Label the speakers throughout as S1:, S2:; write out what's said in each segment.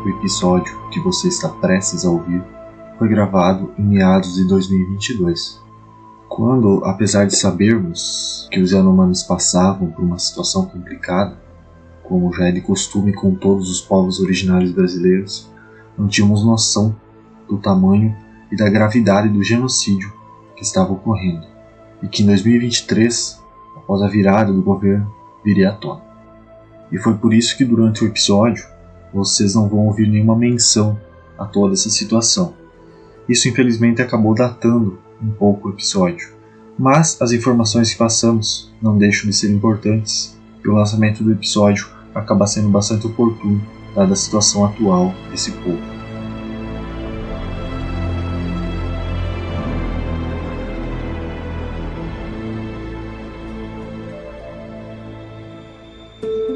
S1: O episódio que você está prestes a ouvir foi gravado em meados de 2022, quando, apesar de sabermos que os Yanomamis passavam por uma situação complicada, como já é de costume com todos os povos originários brasileiros, não tínhamos noção do tamanho e da gravidade do genocídio que estava ocorrendo, e que em 2023, após a virada do governo, viria à tona. E foi por isso que durante o episódio vocês não vão ouvir nenhuma menção a toda essa situação. Isso infelizmente acabou datando um pouco o episódio, mas as informações que passamos não deixam de ser importantes e o lançamento do episódio acaba sendo bastante oportuno dada a situação atual desse povo.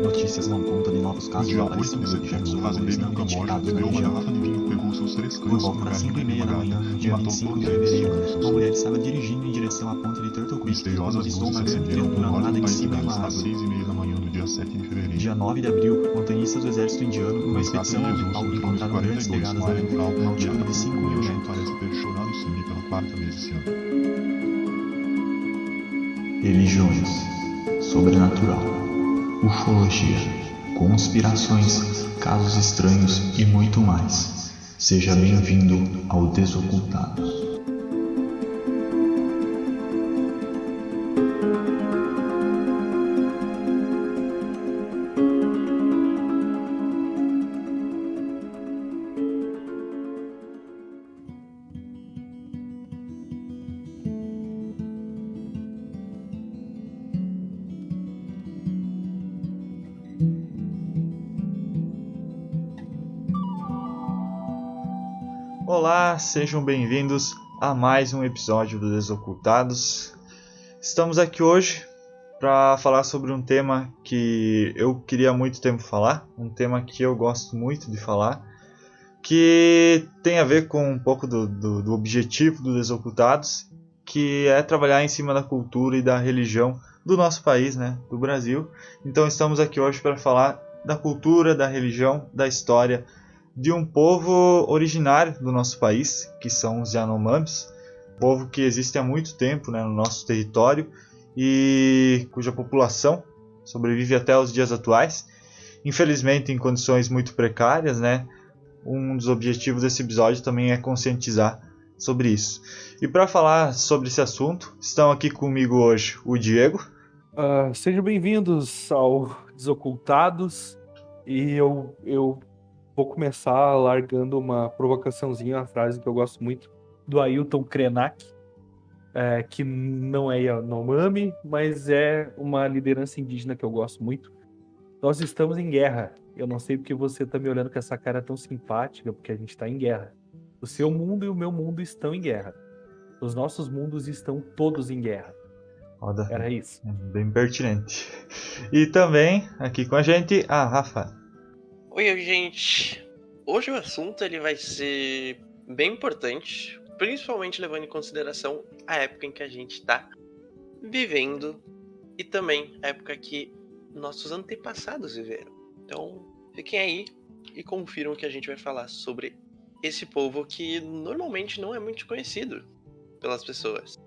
S2: Notícias dão conta de novos casos de aparecimento de objetos voadores não identificados na região. Por volta das 5h30 da manhã, no dia 25 de fevereiro, uma mulher estava dirigindo em direção à ponte de Turtle Creek quando avistou uma grande criatura armada em cima de uma árvore. Dia 9 de abril, montanhistas do exército indiano, numa expedição ao encontraram grandes pegadas da aventura, uma altitude de 5.000 metros. Religiões, sobrenatural, ufologia, conspirações, casos estranhos e muito mais. Seja bem-vindo ao Desocultados.
S3: Olá, sejam bem-vindos a mais um episódio do Desocultados. Estamos aqui hoje para falar sobre um tema que eu queria há muito tempo falar, um tema que eu gosto muito de falar, que tem a ver com um pouco do objetivo do Desocultados, que é trabalhar em cima da cultura e da religião do nosso país, né, do Brasil. Então estamos aqui hoje para falar da cultura, da religião, da história de um povo originário do nosso país, que são os Yanomamis, povo que existe há muito tempo, né, no nosso território e cuja população sobrevive até os dias atuais, infelizmente em condições muito precárias, né? Um dos objetivos desse episódio também é conscientizar sobre isso. E para falar sobre esse assunto, estão aqui comigo hoje o Diego.
S4: Sejam bem-vindos ao Desocultados, e eu vou começar largando uma provocaçãozinha, uma frase que eu gosto muito, do Ailton Krenak, que não é Yanomami, mas é uma liderança indígena que eu gosto muito. Nós estamos em guerra. Eu não sei porque você está me olhando com essa cara tão simpática, porque a gente está em guerra. O seu mundo e o meu mundo estão em guerra. Os nossos mundos estão todos em guerra.
S3: Roda.
S4: Era isso.
S3: Bem pertinente. E também aqui com a gente a Rafa.
S5: Oi, gente. Hoje o assunto ele vai ser bem importante, principalmente levando em consideração a época em que a gente está vivendo e também a época que nossos antepassados viveram. Então, fiquem aí e confiram que a gente vai falar sobre esse povo que normalmente não é muito conhecido pelas pessoas.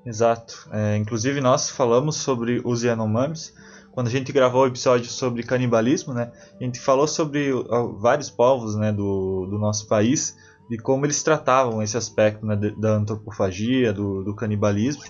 S3: Exato. Inclusive nós falamos sobre os Yanomamis quando a gente gravou o episódio sobre canibalismo, né? A gente falou sobre vários povos, né, do nosso país, de como eles tratavam esse aspecto, né, da antropofagia, do canibalismo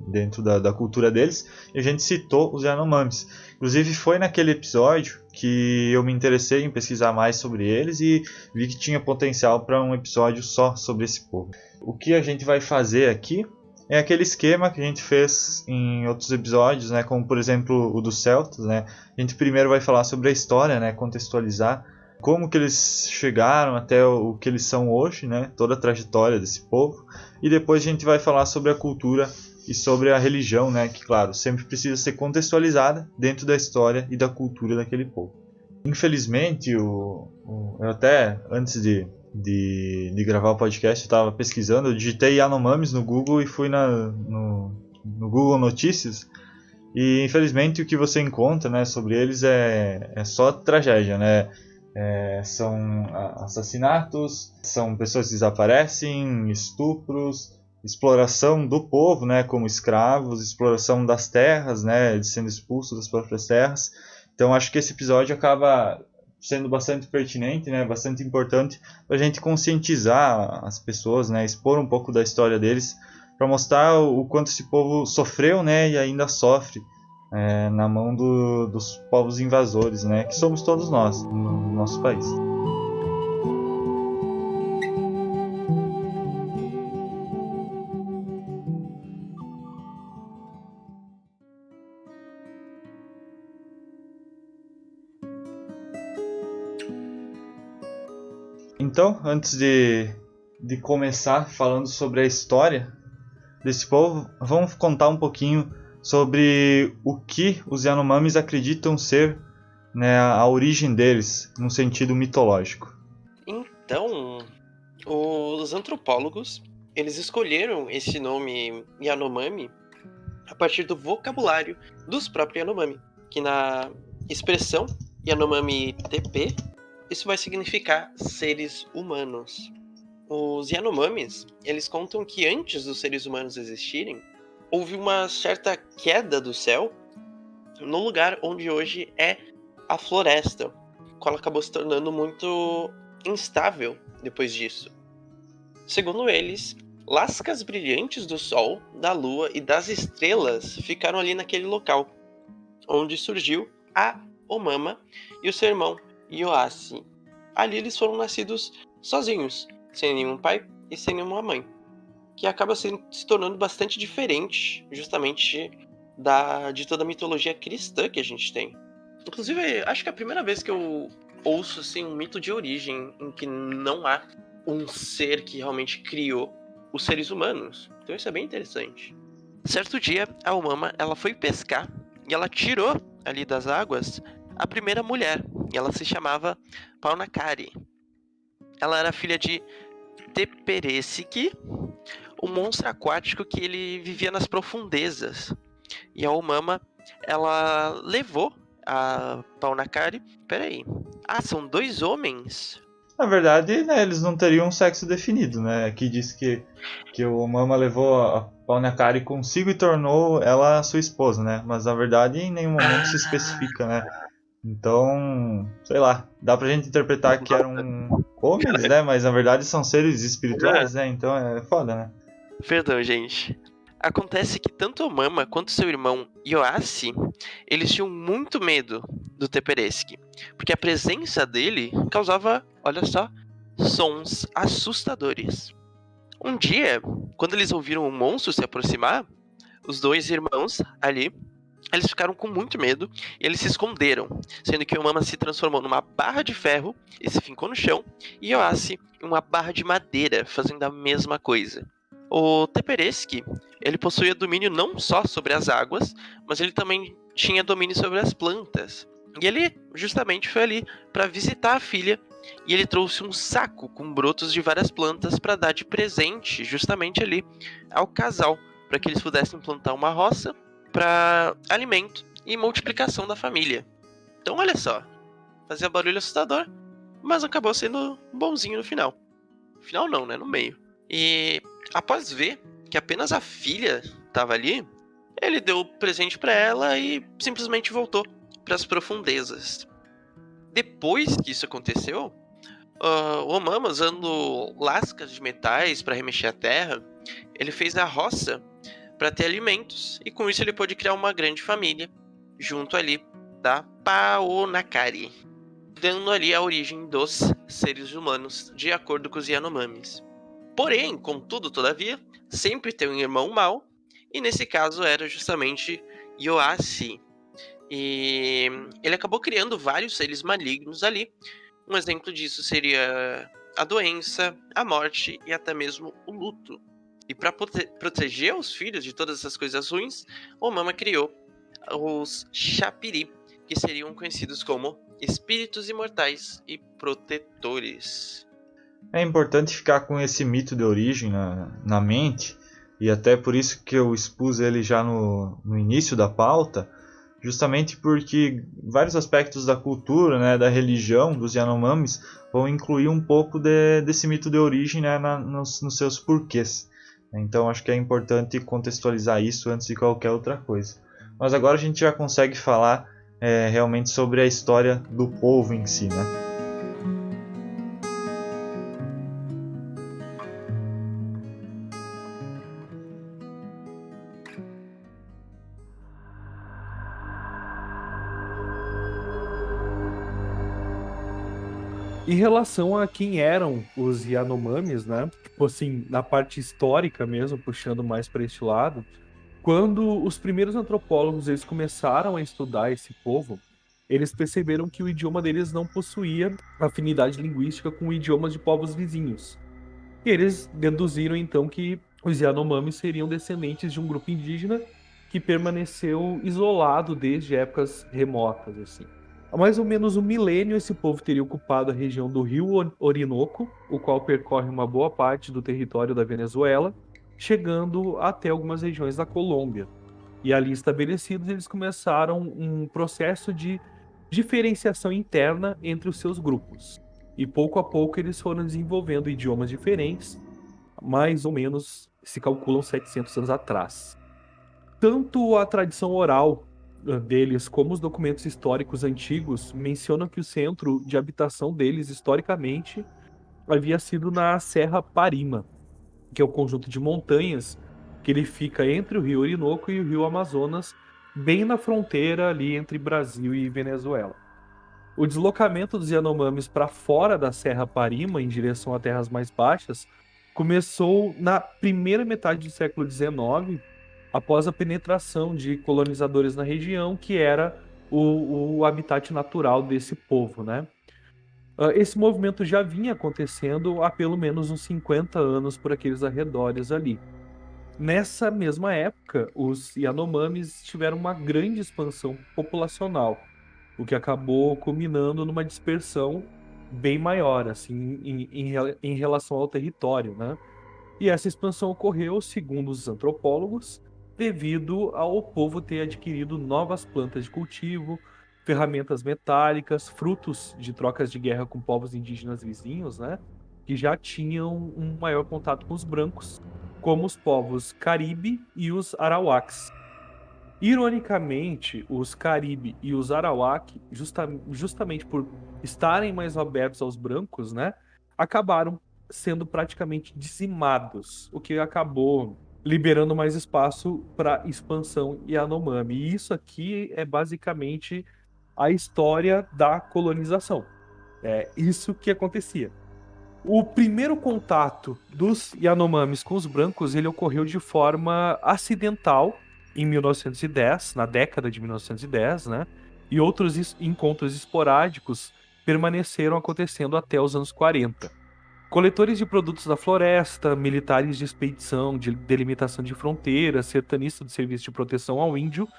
S3: dentro da cultura deles, e a gente citou os Yanomamis. Inclusive foi naquele episódio que eu me interessei em pesquisar mais sobre eles e vi que tinha potencial para um episódio só sobre esse povo. O que a gente vai fazer aqui é aquele esquema que a gente fez em outros episódios, né, como por exemplo o dos celtas, né? A gente primeiro vai falar sobre a história, né, contextualizar como que eles chegaram até o que eles são hoje, né, toda a trajetória desse povo, e depois a gente vai falar sobre a cultura e sobre a religião, né, que claro, sempre precisa ser contextualizada dentro da história e da cultura daquele povo. Infelizmente, eu até antes de gravar o podcast, eu estava pesquisando, eu digitei Yanomamis no Google e fui no Google Notícias, e infelizmente o que você encontra, né, sobre eles é só tragédia, né? São assassinatos, são pessoas que desaparecem, estupros, exploração do povo, né, como escravos, exploração das terras, né, sendo expulsos das próprias terras. Então acho que esse episódio acaba sendo bastante pertinente, né, bastante importante para a gente conscientizar as pessoas, né, expor um pouco da história deles, para mostrar o quanto esse povo sofreu, né, e ainda sofre na mão dos povos invasores, né, que somos todos nós no nosso país. Então, antes de começar falando sobre a história desse povo, vamos contar um pouquinho sobre o que os Yanomamis acreditam ser, né, a origem deles, num sentido mitológico.
S5: Então, os antropólogos, eles escolheram esse nome Yanomami a partir do vocabulário dos próprios Yanomami, que na expressão Yanomami TP, isso vai significar seres humanos. Os Yanomamis, eles contam que antes dos seres humanos existirem, houve uma certa queda do céu no lugar onde hoje é a floresta, a qual acabou se tornando muito instável depois disso. Segundo eles, lascas brilhantes do sol, da lua e das estrelas ficaram ali naquele local, onde surgiu a Omama e o seu irmão Yoasi. Ali eles foram nascidos sozinhos, sem nenhum pai e sem nenhuma mãe, que acaba se tornando bastante diferente, justamente de toda a mitologia cristã que a gente tem. Inclusive, acho que é a primeira vez que eu ouço assim, um mito de origem em que não há um ser que realmente criou os seres humanos. Então isso é bem interessante. Certo dia, a Omama ela foi pescar e ela tirou ali das águas a primeira mulher, e ela se chamava Paunakari. Ela era filha de Teperesiki, um monstro aquático que ele vivia nas profundezas. E a Omama, ela levou a Paunakari... Peraí. Ah, são 2 homens?
S3: Na verdade, né, eles não teriam um sexo definido, né? Aqui diz que o Omama levou a Paunakari consigo e tornou ela sua esposa, né? Mas na verdade em nenhum momento se especifica, né? Então, sei lá, dá pra gente interpretar que eram homens, né? Mas na verdade são seres espirituais, né? Então é foda, né?
S5: Perdão, gente. Acontece que tanto a Omama quanto seu irmão Yoasi, eles tinham muito medo do Teperesky, porque a presença dele causava, olha só, sons assustadores. Um dia, quando eles ouviram um monstro se aproximar, os 2 irmãos ali, eles ficaram com muito medo e eles se esconderam, sendo que Omama se transformou numa barra de ferro e se fincou no chão, e Yoasi em uma barra de madeira, fazendo a mesma coisa. O Teperesky, ele possuía domínio não só sobre as águas, mas ele também tinha domínio sobre as plantas. E ele justamente foi ali para visitar a filha, e ele trouxe um saco com brotos de várias plantas para dar de presente justamente ali ao casal, para que eles pudessem plantar uma roça para alimento e multiplicação da família. Então olha só, fazia barulho assustador, mas acabou sendo bonzinho no final. No final não, né? No meio. E após ver que apenas a filha estava ali, ele deu o presente para ela e simplesmente voltou para as profundezas. Depois que isso aconteceu, o Omama, usando lascas de metais para remexer a terra, ele fez a roça para ter alimentos, e com isso ele pôde criar uma grande família junto ali da Paunakari, dando ali a origem dos seres humanos, de acordo com os Yanomamis. Porém, contudo, todavia, sempre tem um irmão mau, e nesse caso era justamente Yoasi. E ele acabou criando vários seres malignos ali. Um exemplo disso seria a doença, a morte e até mesmo o luto. E para proteger os filhos de todas essas coisas ruins, Omama criou os Shapiri, que seriam conhecidos como espíritos imortais e protetores.
S3: É importante ficar com esse mito de origem na mente, e até por isso que eu expus ele já no início da pauta, justamente porque vários aspectos da cultura, né, da religião dos Yanomamis vão incluir um pouco desse mito de origem, né, nos seus porquês. Então acho que é importante contextualizar isso antes de qualquer outra coisa. Mas agora a gente já consegue falar realmente sobre a história do povo em si, né?
S4: Em relação a quem eram os Yanomamis, né? Tipo assim, na parte histórica mesmo, puxando mais para este lado, quando os primeiros antropólogos eles começaram a estudar esse povo, eles perceberam que o idioma deles não possuía afinidade linguística com idiomas de povos vizinhos. E eles deduziram então que os Yanomamis seriam descendentes de um grupo indígena que permaneceu isolado desde épocas remotas, assim. Há mais ou menos um milênio, esse povo teria ocupado a região do rio Orinoco, o qual percorre uma boa parte do território da Venezuela, chegando até algumas regiões da Colômbia. E ali estabelecidos, eles começaram um processo de diferenciação interna entre os seus grupos. E pouco a pouco eles foram desenvolvendo idiomas diferentes, mais ou menos se calculam 700 anos atrás. Tanto a tradição oral deles como os documentos históricos antigos mencionam que o centro de habitação deles, historicamente, havia sido na Serra Parima, que é o conjunto de montanhas que ele fica entre o rio Orinoco e o rio Amazonas, bem na fronteira ali entre Brasil e Venezuela. O deslocamento dos Yanomamis para fora da Serra Parima, em direção a terras mais baixas, começou na primeira metade do século XIX, após a penetração de colonizadores na região, que era o habitat natural desse povo, né? Esse movimento já vinha acontecendo há pelo menos uns 50 anos por aqueles arredores ali. Nessa mesma época, os Yanomamis tiveram uma grande expansão populacional, o que acabou culminando numa dispersão bem maior, assim, em relação ao território, né? E essa expansão ocorreu, segundo os antropólogos, devido ao povo ter adquirido novas plantas de cultivo, ferramentas metálicas, frutos de trocas de guerra com povos indígenas vizinhos, né? Que já tinham um maior contato com os brancos, como os povos Caribe e os Arawaks. Ironicamente, os Caribe e os Arawak, justamente por estarem mais abertos aos brancos, né, acabaram sendo praticamente dizimados, o que acabou liberando mais espaço para expansão Yanomami. E isso aqui é basicamente a história da colonização. É isso que acontecia. O primeiro contato dos Yanomamis com os brancos ele ocorreu de forma acidental em 1910, na década de 1910, né? E outros encontros esporádicos permaneceram acontecendo até os anos 40. Coletores de produtos da floresta, militares de expedição, de delimitação de fronteiras, sertanistas do Serviço de Proteção ao Índio,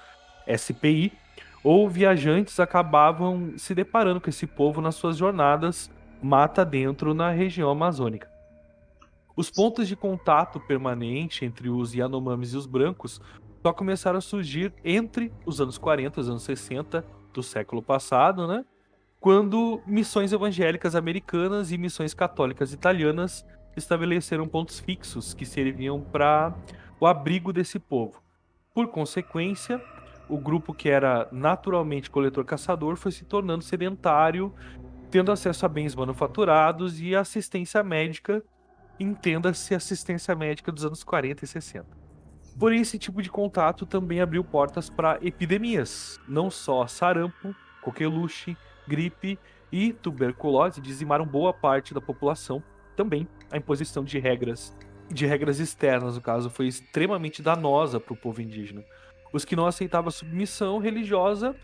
S4: SPI, ou viajantes acabavam se deparando com esse povo nas suas jornadas mata dentro na região amazônica. Os pontos de contato permanente entre os Yanomamis e os brancos só começaram a surgir entre os anos 40 e os anos 60 do século passado, né? Quando missões evangélicas americanas e missões católicas italianas estabeleceram pontos fixos que serviam para o abrigo desse povo. Por consequência, o grupo que era naturalmente coletor-caçador foi se tornando sedentário, tendo acesso a bens manufaturados e assistência médica, entenda-se assistência médica dos anos 40 e 60. Porém, esse tipo de contato também abriu portas para epidemias, não só sarampo, coqueluche, gripe e tuberculose dizimaram boa parte da população. Também a imposição de regras externas, no caso, foi extremamente danosa para o povo indígena. Os que não aceitavam a submissão religiosa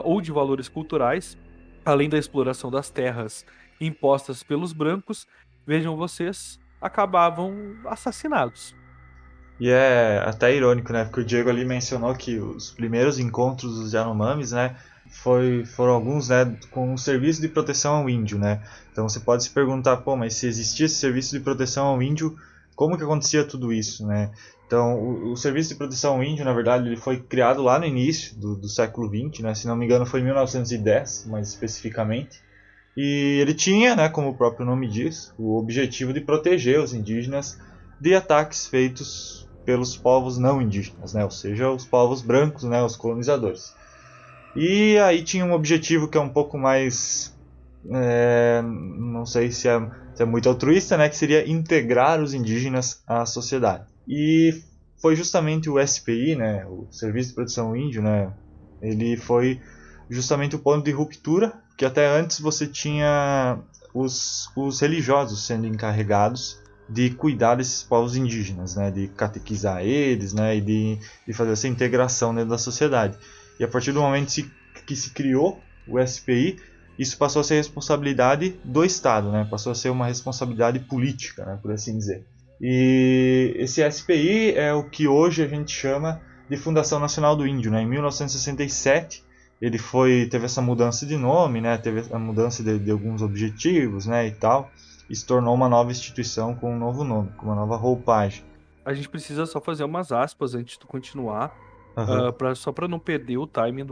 S4: ou de valores culturais, além da exploração das terras impostas pelos brancos, vejam vocês, acabavam assassinados.
S3: E é até irônico, né? Porque o Diego ali mencionou que os primeiros encontros dos Yanomamis, né? Foram alguns, né? Com um serviço de proteção ao índio, né? Então você pode se perguntar, pô, mas se existia esse serviço de proteção ao índio, como que acontecia tudo isso, né? Então, o Serviço de Proteção Índio, na verdade, ele foi criado lá no início do século XX, né? Se não me engano foi em 1910, mais especificamente. E ele tinha, né, como o próprio nome diz, o objetivo de proteger os indígenas de ataques feitos pelos povos não indígenas, né? Ou seja, os povos brancos, né, os colonizadores. E aí tinha um objetivo que é um pouco mais... não sei se é muito altruísta, né, que seria integrar os indígenas à sociedade. E foi justamente o SPI, né, o Serviço de Proteção Índio, né, ele foi justamente o ponto de ruptura, que até antes você tinha os religiosos sendo encarregados de cuidar desses povos indígenas, né, de catequizar eles, né, e de fazer essa integração dentro da sociedade. E a partir do momento que se criou o SPI, isso passou a ser responsabilidade do Estado, né, passou a ser uma responsabilidade política, né, por assim dizer. E esse SPI é o que hoje a gente chama de Fundação Nacional do Índio, né? Em 1967 ele teve essa mudança de nome, né? Teve a mudança de alguns objetivos, né? E tal, e se tornou uma nova instituição com um novo nome, com uma nova roupagem.
S4: A gente precisa só fazer umas aspas antes de continuar,
S3: Uhum.
S4: só para não perder o timing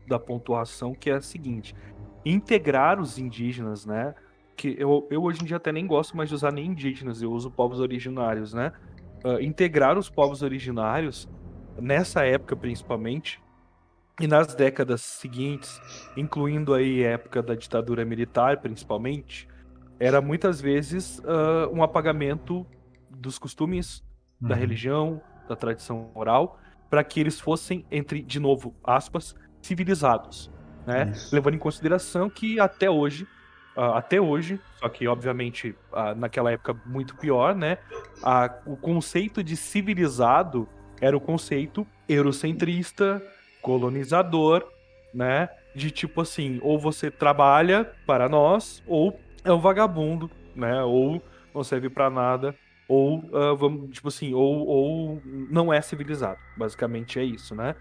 S4: da pontuação, que é a seguinte: integrar os indígenas, né? Que eu hoje em dia até nem gosto mais de usar nem indígenas, eu uso povos originários, né? Integrar os povos originários, nessa época principalmente, e nas décadas seguintes, incluindo aí a época da ditadura militar principalmente, era muitas vezes um apagamento dos costumes, da
S3: Uhum.
S4: religião, da tradição oral, para que eles fossem, entre, de novo, aspas, civilizados, né?
S3: Isso.
S4: Levando em consideração que até hoje, só que obviamente naquela época muito pior, né? O conceito de civilizado era o conceito eurocentrista, colonizador, né? De tipo assim, ou você trabalha para nós, ou é um vagabundo, né? Ou não serve pra nada, ou vamos, tipo assim, ou não é civilizado. Basicamente é isso, né?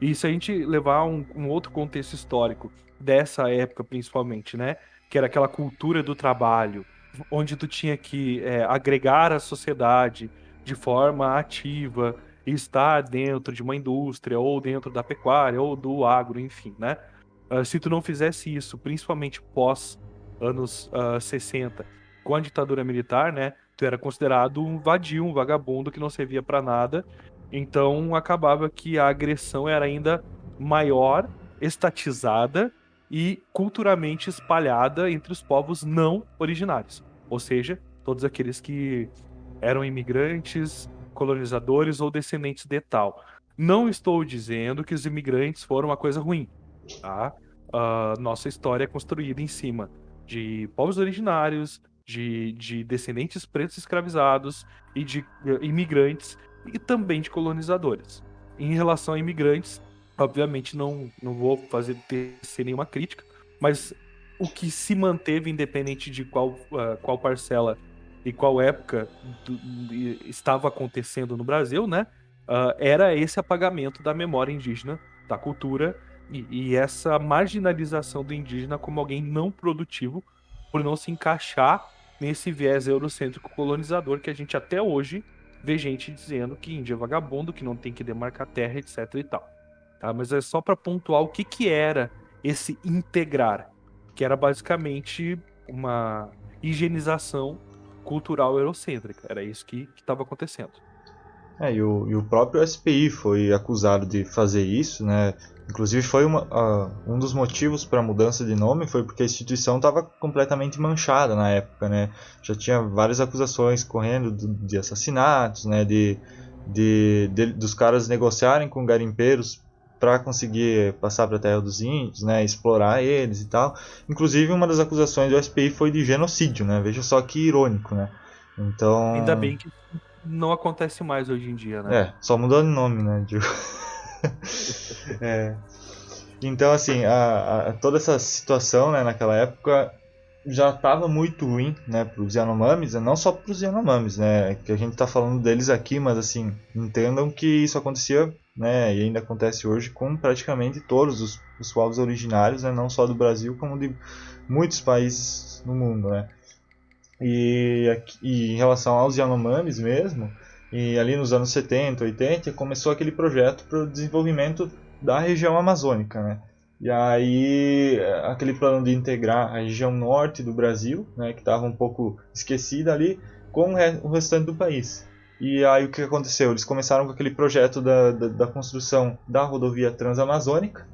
S4: E se a gente levar um outro contexto histórico dessa época, principalmente, né? Que era aquela cultura do trabalho, onde tu tinha que agregar a sociedade de forma ativa e estar dentro de uma indústria, ou dentro da pecuária, ou do agro, enfim, né? Se tu não fizesse isso, principalmente pós anos 60, com a ditadura militar, né? Tu era considerado um vadio, um vagabundo que não servia pra nada. Então acabava que a agressão era ainda maior, estatizada e culturalmente espalhada entre os povos não originários. Ou seja, todos aqueles que eram imigrantes, colonizadores ou descendentes de tal. Não estou dizendo que os imigrantes foram uma coisa ruim, tá? Nossa história é construída em cima de povos originários, de descendentes pretos escravizados e de imigrantes e também de colonizadores. Em relação a imigrantes, obviamente não vou tecer nenhuma crítica, mas o que se manteve, independente de qual parcela e qual época estava acontecendo no Brasil, né? Era esse apagamento da memória indígena, da cultura e essa marginalização do indígena como alguém não produtivo por não se encaixar nesse viés eurocêntrico colonizador que a gente até hoje vê gente dizendo que índio é vagabundo, que não tem que demarcar terra, etc e tal. Tá? Mas é só para pontuar o que era esse integrar, que era basicamente uma higienização cultural eurocêntrica. Era isso que estava acontecendo.
S3: E o próprio SPI foi acusado de fazer isso, né? Inclusive foi um dos motivos para a mudança de nome foi porque a instituição estava completamente manchada na época, né? Já tinha várias acusações correndo de assassinatos, né? Dos caras negociarem com garimpeiros para conseguir passar para a terra dos índios, né? Explorar eles e tal. Inclusive uma das acusações do SPI foi de genocídio, né? Veja só que irônico, né?
S4: Ainda
S3: Então
S4: bem que não acontece mais hoje em dia, né?
S3: só mudou de nome, né? É. Então, assim, toda essa situação, né, naquela época já estava muito ruim, né, para os Yanomamis, não só para os Yanomamis, né, que a gente está falando deles aqui, mas assim, entendam que isso acontecia, né, e ainda acontece hoje com praticamente todos os povos originários, né, não só do Brasil, como de muitos países no mundo, né. E em relação aos Yanomamis mesmo, E ali nos anos 70, 80, começou aquele projeto para o desenvolvimento da região amazônica, né? E aí, aquele plano de integrar a região norte do Brasil, né, que estava um pouco esquecida ali, com o restante do país. E aí o que aconteceu? Eles começaram com aquele projeto da construção da rodovia transamazônica.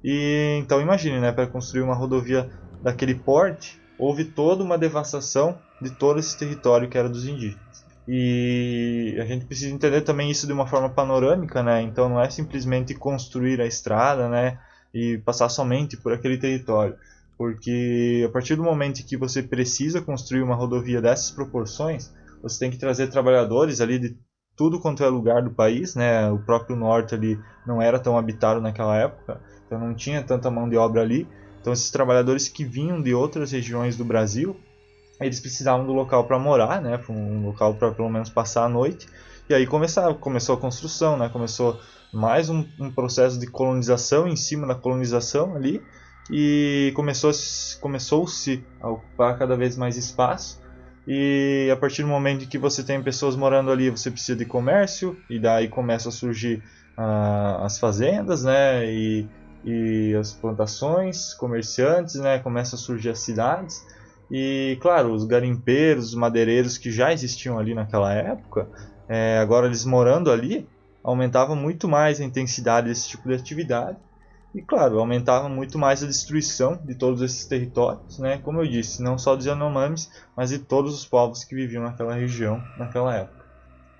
S3: E então imagine, né, para construir uma rodovia daquele porte, houve toda uma devastação de todo esse território que era dos indígenas. E a gente precisa entender também isso de uma forma panorâmica, né? Então não é simplesmente construir a estrada, né, e passar somente por aquele território, porque a partir do momento em que você precisa construir uma rodovia dessas proporções, você tem que trazer trabalhadores ali de tudo quanto é lugar do país, né? O próprio norte ali não era tão habitado naquela época, então não tinha tanta mão de obra ali. Então esses trabalhadores que vinham de outras regiões do Brasil, eles precisavam do local para morar, né? Um local para pelo menos passar a noite. E aí começou a construção, né? Começou mais um processo de colonização em cima da colonização ali, e começou-se a ocupar cada vez mais espaço. E a partir do momento em que você tem pessoas morando ali, você precisa de comércio, e daí começam a surgir as fazendas, né? E as plantações, comerciantes, né? Começam a surgir as cidades. E claro, os garimpeiros, os madeireiros que já existiam ali naquela época, agora eles morando ali, aumentava muito mais a intensidade desse tipo de atividade. E claro, aumentava muito mais a destruição de todos esses territórios, né? Como eu disse, não só dos Yanomamis, mas de todos os povos que viviam naquela região naquela época.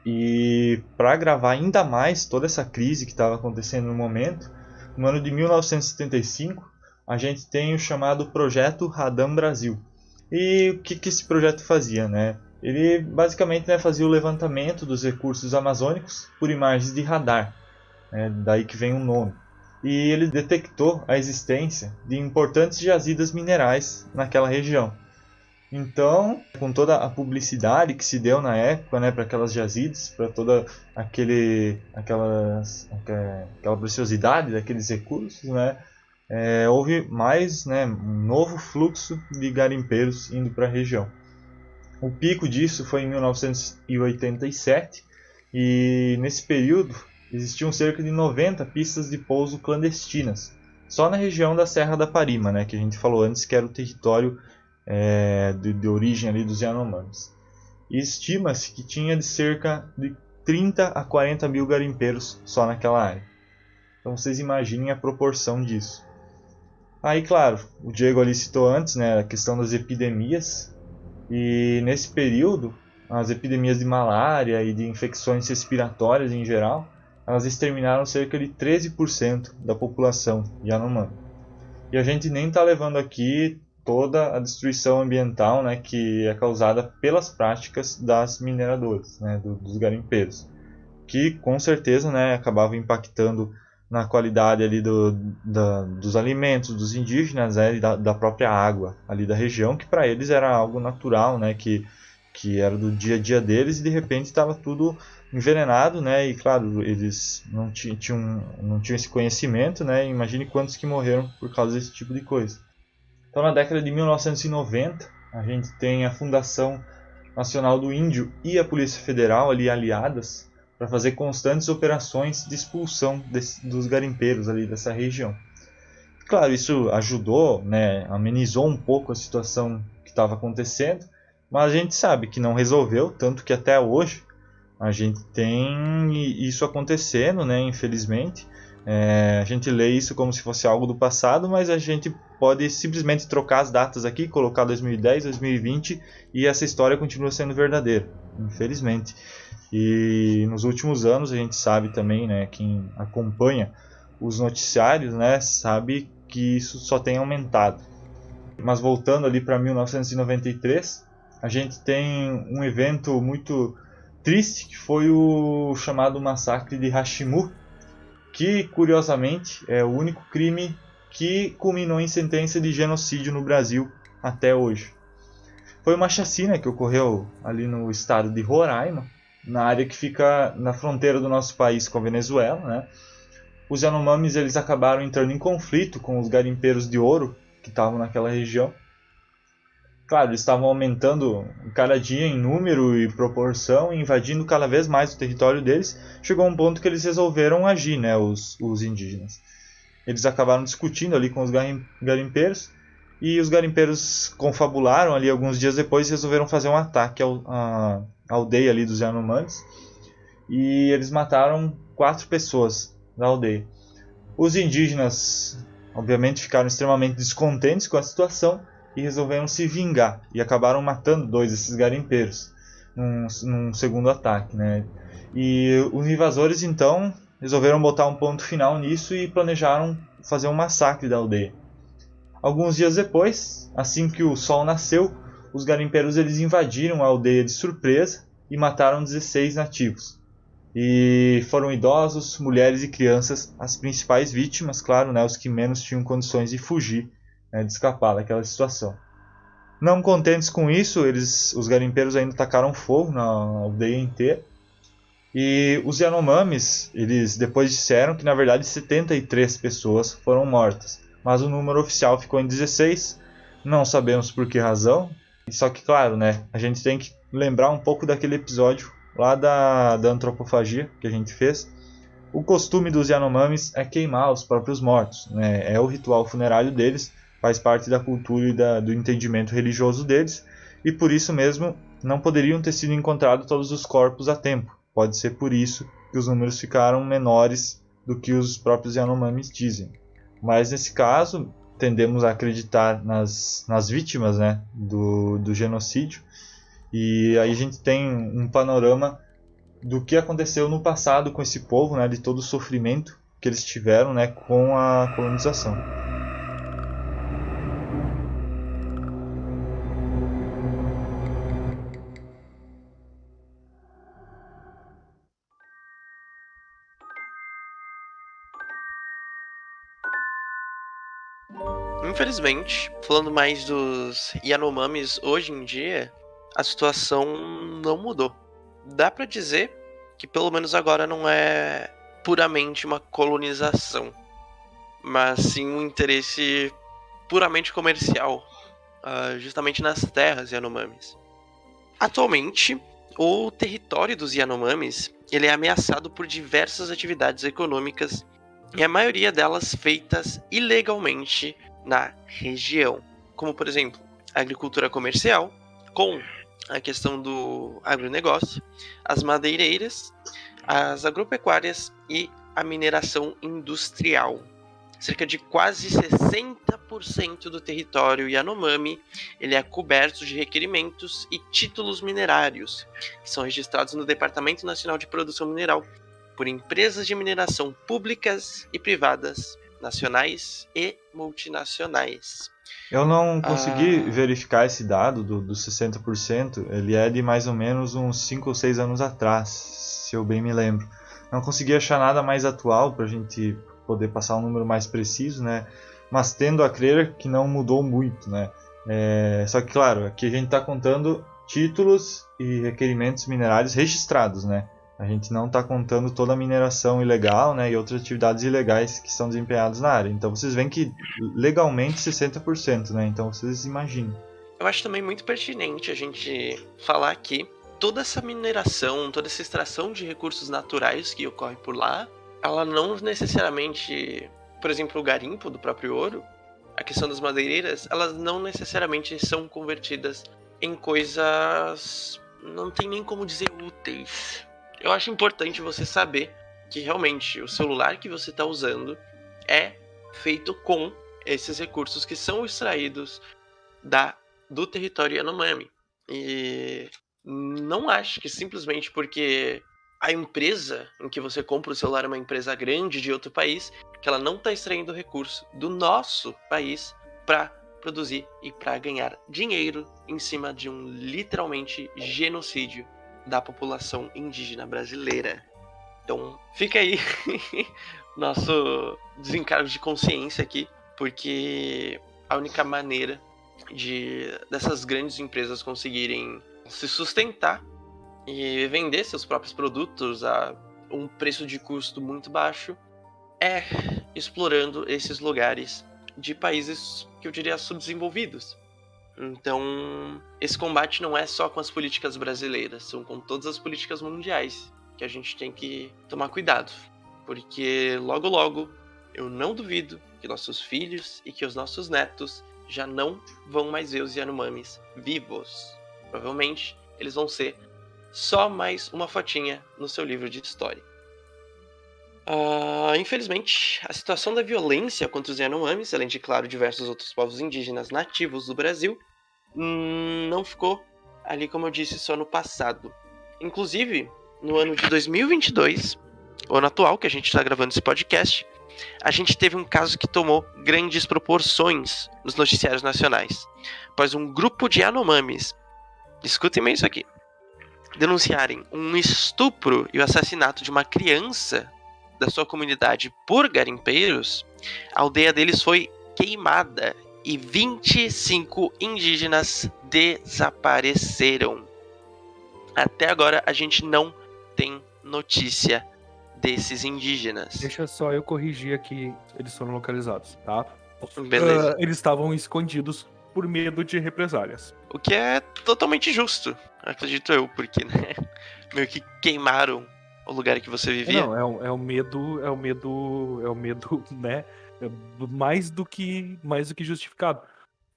S3: E para agravar ainda mais toda essa crise que estava acontecendo no momento, no ano de 1975, a gente tem o chamado Projeto Radam Brasil. E o que esse projeto fazia, né? Ele basicamente, né, fazia o levantamento dos recursos amazônicos por imagens de radar, né? Daí que vem o nome. E ele detectou a existência de importantes jazidas minerais naquela região. Então, com toda a publicidade que se deu na época, né, para aquelas jazidas, para toda aquela preciosidade daqueles recursos, né, houve mais, né, um novo fluxo de garimpeiros indo para a região. O pico disso foi em 1987, e nesse período existiam cerca de 90 pistas de pouso clandestinas, só na região da Serra da Parima, né, que a gente falou antes que era o território de origem ali dos Yanomamis. E estima-se que tinha de cerca de 30 a 40 mil garimpeiros só naquela área. Então vocês imaginem a proporção disso. Aí, claro, o Diego ali citou antes, né, a questão das epidemias. E nesse período, as epidemias de malária e de infecções respiratórias em geral, elas exterminaram cerca de 13% da população Yanomami. E a gente nem está levando aqui toda a destruição ambiental, né, que é causada pelas práticas das mineradoras, né, dos garimpeiros, que com certeza, né, acabavam impactando na qualidade ali dos alimentos dos indígenas, né, e da própria água ali da região, que para eles era algo natural, né, que era do dia a dia deles, e de repente estava tudo envenenado, né, e claro, eles não tinham esse conhecimento, né, imagine quantos que morreram por causa desse tipo de coisa. Então na década de 1990, a gente tem a Fundação Nacional do Índio e a Polícia Federal ali aliadas para fazer constantes operações de expulsão dos garimpeiros ali dessa região. Claro, isso ajudou, né, amenizou um pouco a situação que estava acontecendo, mas a gente sabe que não resolveu, tanto que até hoje a gente tem isso acontecendo, né, infelizmente. A gente lê isso como se fosse algo do passado, mas a gente pode simplesmente trocar as datas aqui, colocar 2010, 2020 e essa história continua sendo verdadeira, infelizmente. E nos últimos anos a gente sabe também, né, quem acompanha os noticiários, né, sabe que isso só tem aumentado. Mas voltando ali para 1993, a gente tem um evento muito triste, que foi o chamado massacre de Hashimu, que curiosamente é o único crime que culminou em sentença de genocídio no Brasil até hoje. Foi uma chacina que ocorreu ali no estado de Roraima, na área que fica na fronteira do nosso país com a Venezuela, né? Os Yanomamis, eles acabaram entrando em conflito com os garimpeiros de ouro que estavam naquela região. claro, eles estavam aumentando cada dia em número e proporção, e invadindo cada vez mais o território deles. Chegou um ponto que eles resolveram agir, né, os indígenas. Eles acabaram discutindo ali com os garimpeiros, e os garimpeiros confabularam ali alguns dias depois e resolveram fazer um ataque à aldeia ali dos Yanomamis, e eles mataram 4 pessoas da aldeia. Os indígenas, obviamente, ficaram extremamente descontentes com a situação e resolveram se vingar, e acabaram matando 2 desses garimpeiros num segundo ataque, né? E os invasores então resolveram botar um ponto final nisso e planejaram fazer um massacre da aldeia. Alguns dias depois, assim que o sol nasceu, os garimpeiros eles invadiram a aldeia de surpresa e mataram 16 nativos. E foram idosos, mulheres e crianças as principais vítimas, claro, né, os que menos tinham condições de fugir, né, de escapar daquela situação. Não contentes com isso, os garimpeiros ainda tacaram fogo na aldeia inteira. E os Yanomamis, eles depois disseram que na verdade 73 pessoas foram mortas, mas o número oficial ficou em 16, não sabemos por que razão. Só que claro, né, a gente tem que lembrar um pouco daquele episódio lá da antropofagia que a gente fez. O costume dos Yanomamis é queimar os próprios mortos, né? É o ritual funerário deles, faz parte da cultura e do entendimento religioso deles, e por isso mesmo não poderiam ter sido encontrados todos os corpos a tempo. Pode ser por isso que os números ficaram menores do que os próprios Yanomamis dizem. Mas nesse caso, tendemos a acreditar nas vítimas, né, do genocídio. E aí a gente tem um panorama do que aconteceu no passado com esse povo, né, de todo o sofrimento que eles tiveram, né, com a colonização.
S5: Infelizmente, falando mais dos Yanomamis hoje em dia, a situação não mudou. Dá pra dizer que pelo menos agora não é puramente uma colonização, mas sim um interesse puramente comercial, justamente nas terras Yanomamis. Atualmente, o território dos Yanomamis ele é ameaçado por diversas atividades econômicas e a maioria delas feitas ilegalmente na região, como por exemplo a agricultura comercial, com a questão do agronegócio, as madeireiras, as agropecuárias e a mineração industrial. Cerca de quase 60% do território Yanomami ele é coberto de requerimentos e títulos minerários, que são registrados no Departamento Nacional de Produção Mineral por empresas de mineração públicas e privadas, nacionais e multinacionais.
S3: Eu não consegui verificar esse dado dos 60%, ele é de mais ou menos uns 5 ou 6 anos atrás, se eu bem me lembro. Não consegui achar nada mais atual para a gente poder passar um número mais preciso, né? Mas tendo a crer que não mudou muito, né? Só que, claro, aqui a gente está contando títulos e requerimentos minerários registrados, né? A gente não está contando toda a mineração ilegal, né, e outras atividades ilegais que são desempenhadas na área. Então vocês veem que legalmente 60%, né? Então vocês imaginam.
S5: Eu acho também muito pertinente a gente falar aqui toda essa mineração, toda essa extração de recursos naturais que ocorre por lá, ela não necessariamente, por exemplo, o garimpo do próprio ouro, a questão das madeireiras, elas não necessariamente são convertidas em coisas, não tem nem como dizer úteis. Eu acho importante você saber que realmente o celular que você está usando é feito com esses recursos que são extraídos do território Yanomami. E não acho que simplesmente porque a empresa em que você compra o celular é uma empresa grande de outro país, que ela não está extraindo recurso do nosso país para produzir e para ganhar dinheiro em cima de um literalmente genocídio da população indígena brasileira. Então fica aí nosso desencargo de consciência aqui, porque a única maneira dessas grandes empresas conseguirem se sustentar e vender seus próprios produtos a um preço de custo muito baixo é explorando esses lugares de países que eu diria subdesenvolvidos. Então, esse combate não é só com as políticas brasileiras, são com todas as políticas mundiais que a gente tem que tomar cuidado. Porque logo logo, eu não duvido que nossos filhos e que os nossos netos já não vão mais ver os Yanomamis vivos. Provavelmente, eles vão ser só mais uma fotinha no seu livro de história. Infelizmente, a situação da violência contra os Yanomamis, além de, claro, diversos outros povos indígenas nativos do Brasil, não ficou ali, como eu disse, só no passado. Inclusive, no ano de 2022, o ano atual que a gente está gravando esse podcast, a gente teve um caso que tomou grandes proporções nos noticiários nacionais, após um grupo de Yanomamis, escutem bem isso aqui, denunciarem um estupro e o assassinato de uma criança da sua comunidade por garimpeiros. A aldeia deles foi queimada e 25 indígenas desapareceram. Até agora a gente não tem notícia desses indígenas.
S4: Deixa só eu corrigir aqui, eles foram localizados, tá?
S5: Beleza.
S4: Eles estavam escondidos por medo de represálias.
S5: O que é totalmente justo, acredito eu, porque, né, meio que queimaram o lugar que você vivia.
S4: Não, é o medo, né? Mais do que justificado.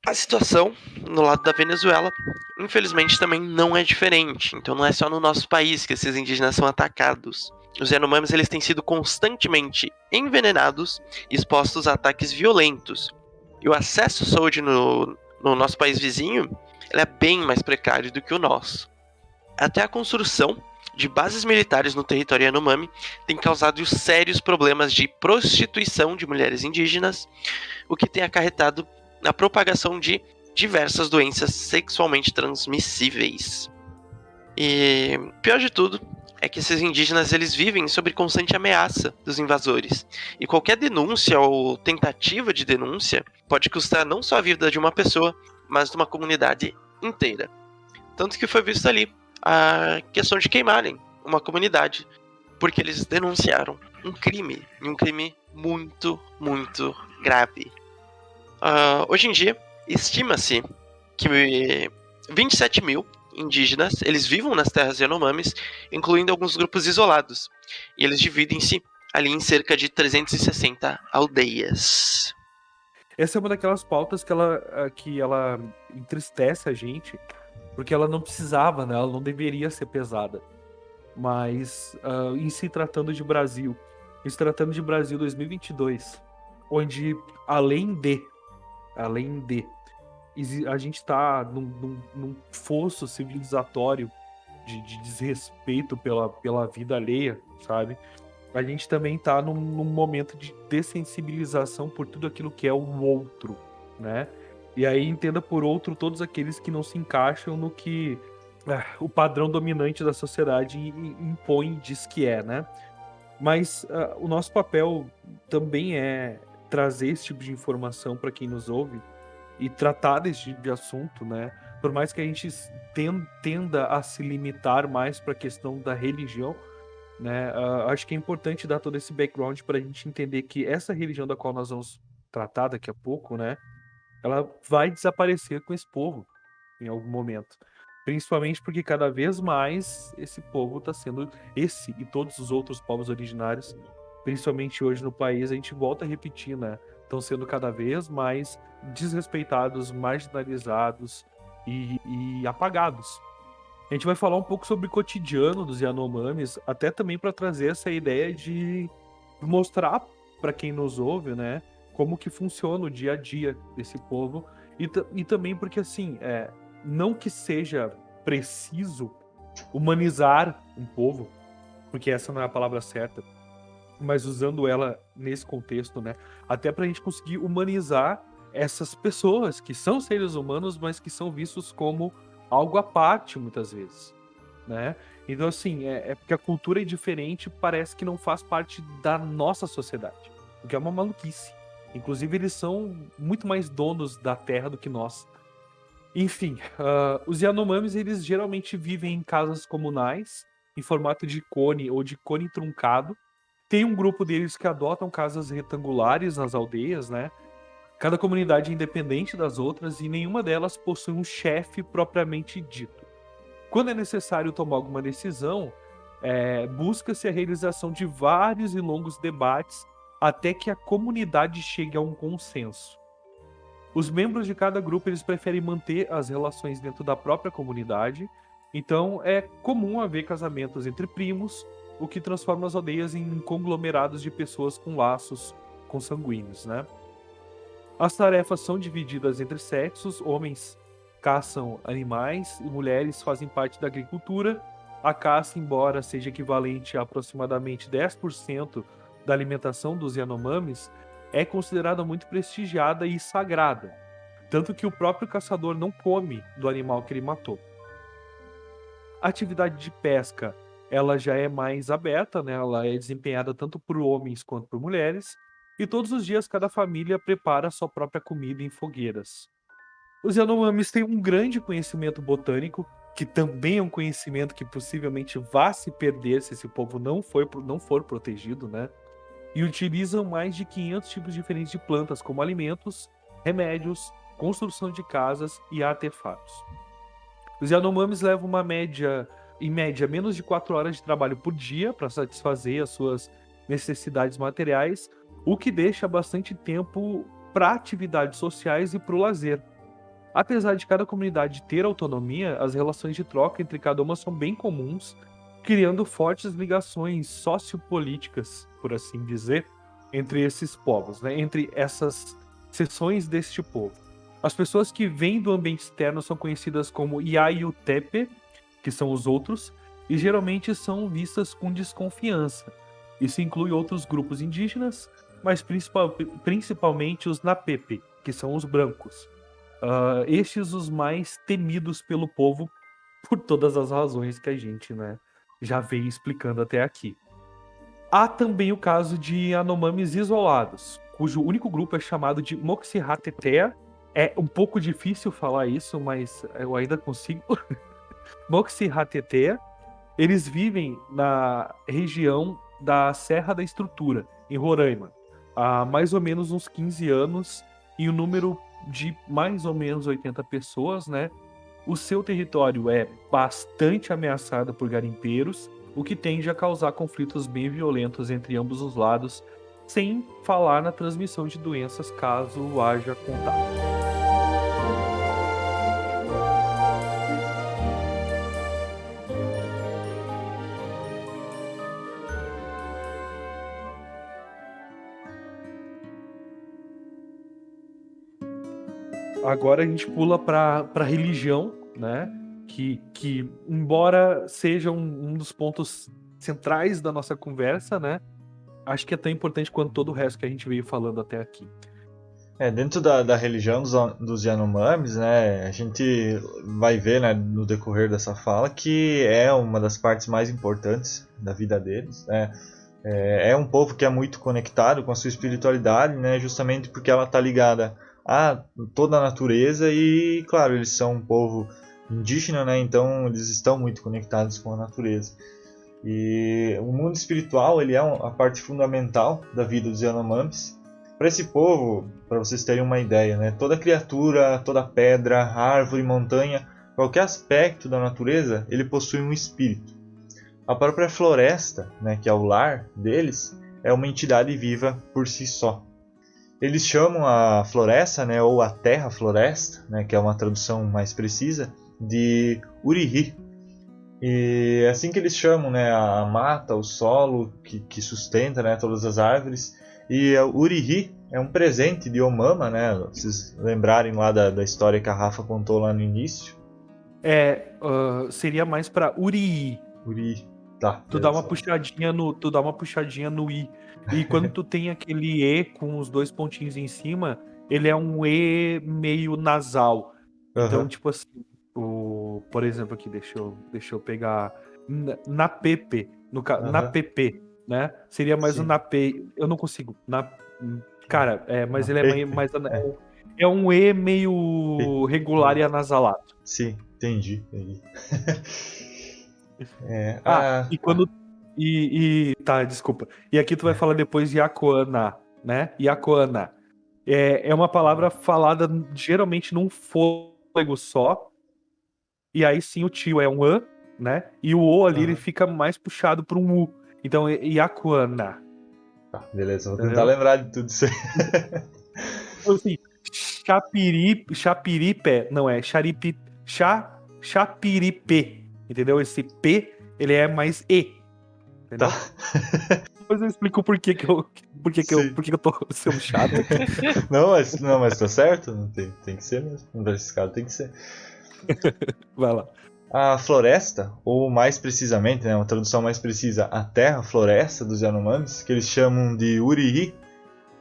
S5: A situação no lado da Venezuela, infelizmente, também não é diferente. Então não é só no nosso país que esses indígenas são atacados. Os Yanomamis, eles têm sido constantemente envenenados e expostos a ataques violentos. E o acesso à saúde no nosso país vizinho, ele é bem mais precário do que o nosso. Até a construção de bases militares no território Yanomami tem causado sérios problemas de prostituição de mulheres indígenas, o que tem acarretado na propagação de diversas doenças sexualmente transmissíveis. E pior de tudo é que esses indígenas, eles vivem sob constante ameaça dos invasores. E qualquer denúncia ou tentativa de denúncia pode custar não só a vida de uma pessoa, mas de uma comunidade inteira. Tanto que foi visto ali a questão de queimarem uma comunidade porque eles denunciaram um crime, e um crime muito, muito grave. Hoje em dia, estima-se que 27 mil indígenas, eles vivem nas terras Yanomamis, incluindo alguns grupos isolados, e eles dividem-se ali em cerca de 360 aldeias.
S4: Essa é uma daquelas pautas que ela entristece a gente, porque ela não precisava, né? Ela não deveria ser pesada. Mas em se tratando de Brasil 2022, onde além de a gente tá num fosso civilizatório de desrespeito pela vida alheia, sabe? A gente também tá num momento de dessensibilização por tudo aquilo que é o outro, né? E aí entenda por outro todos aqueles que não se encaixam no que o padrão dominante da sociedade impõe e diz que é, né? Mas o nosso papel também é trazer esse tipo de informação para quem nos ouve e tratar desse tipo de assunto, né? Por mais que a gente tenda a se limitar mais para a questão da religião, né? Acho que é importante dar todo esse background para a gente entender que essa religião da qual nós vamos tratar daqui a pouco, né? Ela vai desaparecer com esse povo em algum momento. Principalmente porque cada vez mais esse povo está sendo, esse e todos os outros povos originários, principalmente hoje no país, a gente volta a repetir, né? Estão sendo cada vez mais desrespeitados, marginalizados e apagados. A gente vai falar um pouco sobre o cotidiano dos Yanomamis, até também para trazer essa ideia de mostrar para quem nos ouve, né, como que funciona o dia a dia desse povo e também porque assim, não que seja preciso humanizar um povo, porque essa não é a palavra certa, mas usando ela nesse contexto, né, até para a gente conseguir humanizar essas pessoas que são seres humanos, mas que são vistos como algo à parte muitas vezes, né? Então assim, é porque a cultura é diferente, parece que não faz parte da nossa sociedade, o que é uma maluquice. Inclusive eles são muito mais donos da terra do que nós. Enfim, os Yanomamis, eles geralmente vivem em casas comunais, em formato de cone ou de cone truncado. Tem um grupo deles que adotam casas retangulares nas aldeias, né? Cada comunidade é independente das outras e nenhuma delas possui um chefe propriamente dito. Quando é necessário tomar alguma decisão, busca-se a realização de vários e longos debates até que a comunidade chegue a um consenso. Os membros de cada grupo eles preferem manter as relações dentro da própria comunidade, então é comum haver casamentos entre primos, o que transforma as aldeias em conglomerados de pessoas com laços consanguíneos, né? As tarefas são divididas entre sexos, homens caçam animais e mulheres fazem parte da agricultura. A caça, embora seja equivalente a aproximadamente 10% da alimentação dos Yanomamis, é considerada muito prestigiada e sagrada, tanto que o próprio caçador não come do animal que ele matou. A atividade de pesca, ela já é mais aberta, né? Ela é desempenhada tanto por homens quanto por mulheres, e todos os dias cada família prepara a sua própria comida em fogueiras. Os Yanomamis têm um grande conhecimento botânico, que também é um conhecimento que possivelmente vá se perder se esse povo não for protegido, né? E utilizam mais de 500 tipos diferentes de plantas como alimentos, remédios, construção de casas e artefatos. Os Yanomamis levam em média, menos de 4 horas de trabalho por dia para satisfazer as suas necessidades materiais, o que deixa bastante tempo para atividades sociais e para o lazer. Apesar de cada comunidade ter autonomia, as relações de troca entre cada uma são bem comuns, criando fortes ligações sociopolíticas, por assim dizer, entre esses povos, né? Entre essas seções deste povo. As pessoas que vêm do ambiente externo são conhecidas como Yayutepe, que são os outros, e geralmente são vistas com desconfiança. Isso inclui outros grupos indígenas, mas principalmente os Napepe, que são os brancos. Estes os mais temidos pelo povo por todas as razões que a gente, né, já veio explicando até aqui. Há também o caso de Yanomamis isolados, cujo único grupo é chamado de Moxihatetea. É um pouco difícil falar isso, mas eu ainda consigo. Moxihatetea. Eles vivem na região da Serra da Estrutura, em Roraima, há mais ou menos uns 15 anos, e o número de mais ou menos 80 pessoas, né? O seu território é bastante ameaçado por garimpeiros, o que tende a causar conflitos bem violentos entre ambos os lados, sem falar na transmissão de doenças caso haja contato. Agora a gente pula para religião, né? Que embora seja um dos pontos centrais da nossa conversa, né? Acho que é tão importante quanto todo o resto que a gente veio falando até aqui.
S3: Dentro da religião dos Yanomamis, né, a gente vai ver, né, no decorrer dessa fala que é uma das partes mais importantes da vida deles, né? É um povo que é muito conectado com a sua espiritualidade, né, justamente porque ela está ligada a toda a natureza e, claro, eles são um povo indígena, né, então eles estão muito conectados com a natureza. E o mundo espiritual ele é a parte fundamental da vida dos Yanomamis. Para esse povo, para vocês terem uma ideia, né, toda criatura, toda pedra, árvore, montanha, qualquer aspecto da natureza, ele possui um espírito. A própria floresta, né, que é o lar deles, é uma entidade viva por si só. Eles chamam a floresta, né, ou a terra-floresta, né, que é uma tradução mais precisa, de Urihi. E é assim que eles chamam, né, a mata, o solo que sustenta, né, todas as árvores. E o Urihi é um presente de Omama, né? Vocês lembrarem lá da história que a Rafa contou lá no início?
S4: Seria mais pra Urihi.
S3: Urihi, tá.
S4: Tu dá uma puxadinha no I. E quando tu tem aquele E com os 2 pontinhos em cima, ele é um E meio nasal. Então, tipo assim, por exemplo aqui, deixa eu pegar na PP, na PP, né? Seria mais um na P. Eu não consigo. Cara, mas ele é mais é um E meio regular e anasalado.
S3: Sim, entendi.
S4: E quando tá, desculpa. E aqui tu vai falar depois Yakoana, né? Yakoana. É uma palavra falada geralmente num fôlego só. E aí sim o tio é um an, né? E o o ali ele fica mais puxado para um u. Então é Yakuana.
S3: Tá, beleza, vou tentar
S4: Entendeu?
S3: lembrar de tudo isso aí.
S4: Então, assim, chapiripe, não é, chapiripe, entendeu? Esse P, ele é mais E, entendeu?
S3: Tá.
S4: Depois eu explico por que
S3: Sim.
S4: eu tô sendo chato aqui.
S3: Não, mas tá certo, não tem que ser mesmo. Nesse caso tem que ser.
S4: Vai lá.
S3: A floresta, ou mais precisamente, né, uma tradução mais precisa, a terra, floresta dos Yanomamis, que eles chamam de Urihi,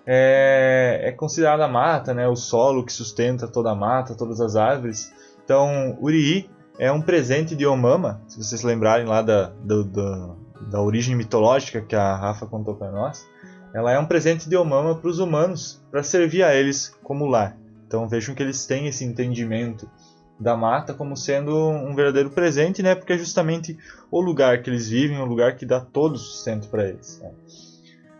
S3: é considerada a mata, né, o solo que sustenta toda a mata, todas as árvores. Então, Urihi é um presente de Omama, se vocês lembrarem lá da origem mitológica que a Rafa contou para nós. Ela é um presente de Omama para os humanos, para servir a eles como lar. Então vejam que eles têm esse entendimento da mata como sendo um verdadeiro presente, né, porque é justamente o lugar que eles vivem, o lugar que dá todo o sustento para eles, né.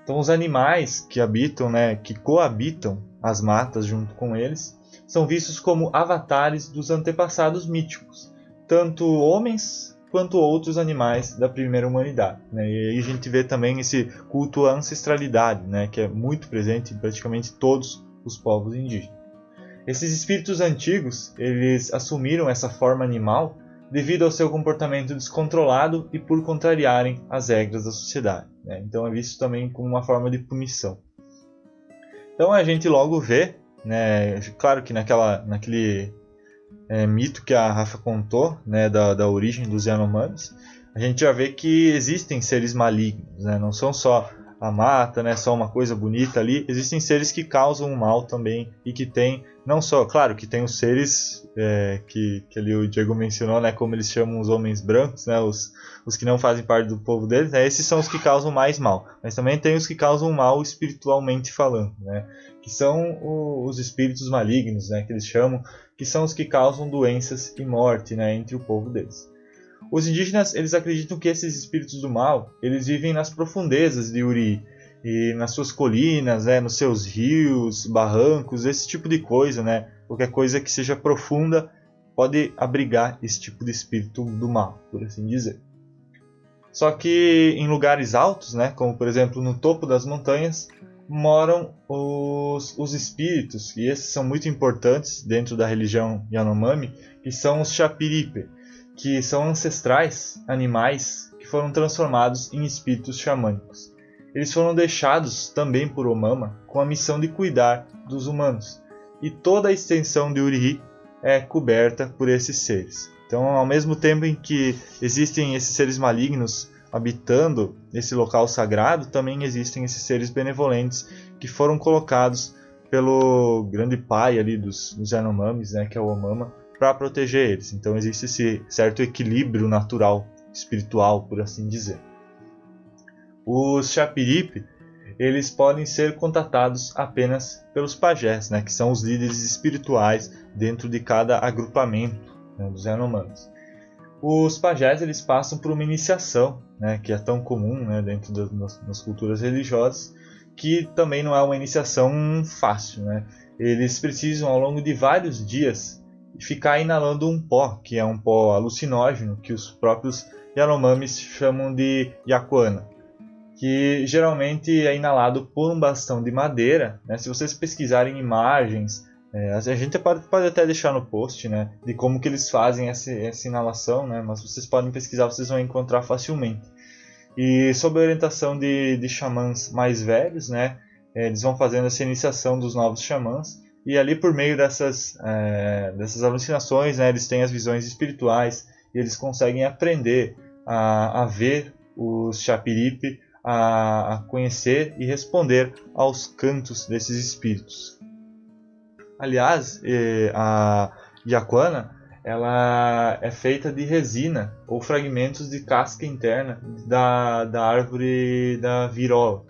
S3: Então os animais que habitam, né, que coabitam as matas junto com eles, são vistos como avatares dos antepassados míticos, tanto homens quanto outros animais da primeira humanidade, né? E aí a gente vê também esse culto à ancestralidade, né, que é muito presente em praticamente todos os povos indígenas. Esses espíritos antigos, eles assumiram essa forma animal devido ao seu comportamento descontrolado e por contrariarem as regras da sociedade, né? Então é visto também como uma forma de punição. Então a gente logo vê, né, claro que naquele mito que a Rafa contou, né, da origem dos Yanomamis, a gente já vê que existem seres malignos, né? Não são só a mata, né, só uma coisa bonita ali, existem seres que causam mal também e que tem, não só, claro que tem os seres que ali o Diego mencionou, né, como eles chamam os homens brancos, né, os que não fazem parte do povo deles, né, esses são os que causam mais mal, mas também tem os que causam mal espiritualmente falando, né, que são os espíritos malignos, né, que eles chamam, que são os que causam doenças e morte, né, entre o povo deles. Os indígenas, eles acreditam que esses espíritos do mal, eles vivem nas profundezas de Uri, e nas suas colinas, né, nos seus rios, barrancos, esse tipo de coisa, né, qualquer coisa que seja profunda pode abrigar esse tipo de espírito do mal, por assim dizer. Só que em lugares altos, né, como por exemplo no topo das montanhas, moram os espíritos, e esses são muito importantes dentro da religião Yanomami, que são os Chapiripe, que são ancestrais animais que foram transformados em espíritos xamânicos. Eles foram deixados também por Omama com a missão de cuidar dos humanos, e toda a extensão de Urihi é coberta por esses seres. Então, ao mesmo tempo em que existem esses seres malignos habitando esse local sagrado, também existem esses seres benevolentes que foram colocados pelo grande pai ali dos Yanomamis, né, que é o Omama, para proteger eles. Então existe esse certo equilíbrio natural, espiritual, por assim dizer. Os Chapiripe, eles podem ser contatados apenas pelos pajés, né, que são os líderes espirituais dentro de cada agrupamento, né, dos Yanomamis. Os pajés, eles passam por uma iniciação, né, que é tão comum, né, dentro das culturas religiosas, que também não é uma iniciação fácil, né? Eles precisam, ao longo de vários dias, ficar inalando um pó, que é um pó alucinógeno, que os próprios Yanomamis chamam de Yakuana, que geralmente é inalado por um bastão de madeira, né? Se vocês pesquisarem imagens, a gente pode até deixar no post, né, de como que eles fazem essa inalação, né? Mas vocês podem pesquisar, vocês vão encontrar facilmente. E sob a orientação de xamãs mais velhos, né, eles vão fazendo essa iniciação dos novos xamãs, e ali por meio dessas alucinações, né, eles têm as visões espirituais e eles conseguem aprender a ver os Chapiripe, a conhecer e responder aos cantos desses espíritos. Aliás, a Yakuana, ela é feita de resina ou fragmentos de casca interna da árvore da virola,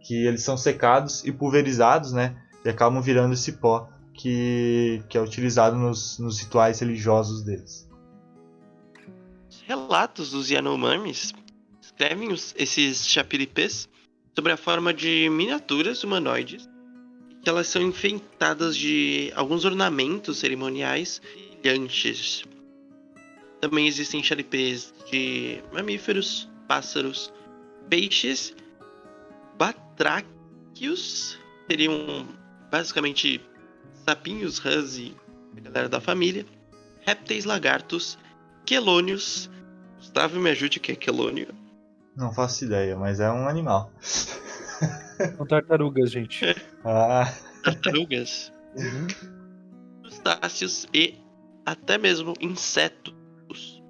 S3: que eles são secados e pulverizados, né, e acabam virando esse pó que é utilizado nos rituais religiosos deles.
S5: Os relatos dos Yanomamis descrevem esses chapiripês sob a forma de miniaturas humanoides que elas são enfeitadas de alguns ornamentos cerimoniais brilhantes. Também existem charipês de mamíferos, pássaros, peixes, batráquios, seriam basicamente sapinhos, rãs e a galera da família, répteis, lagartos, quelônios. Gustavo, me ajude, o que é quelônio?
S3: Não faço ideia, mas é um animal.
S4: São tartarugas, gente.
S3: Ah,
S5: Tartarugas,
S4: Uhum.
S5: crustáceos e até mesmo insetos.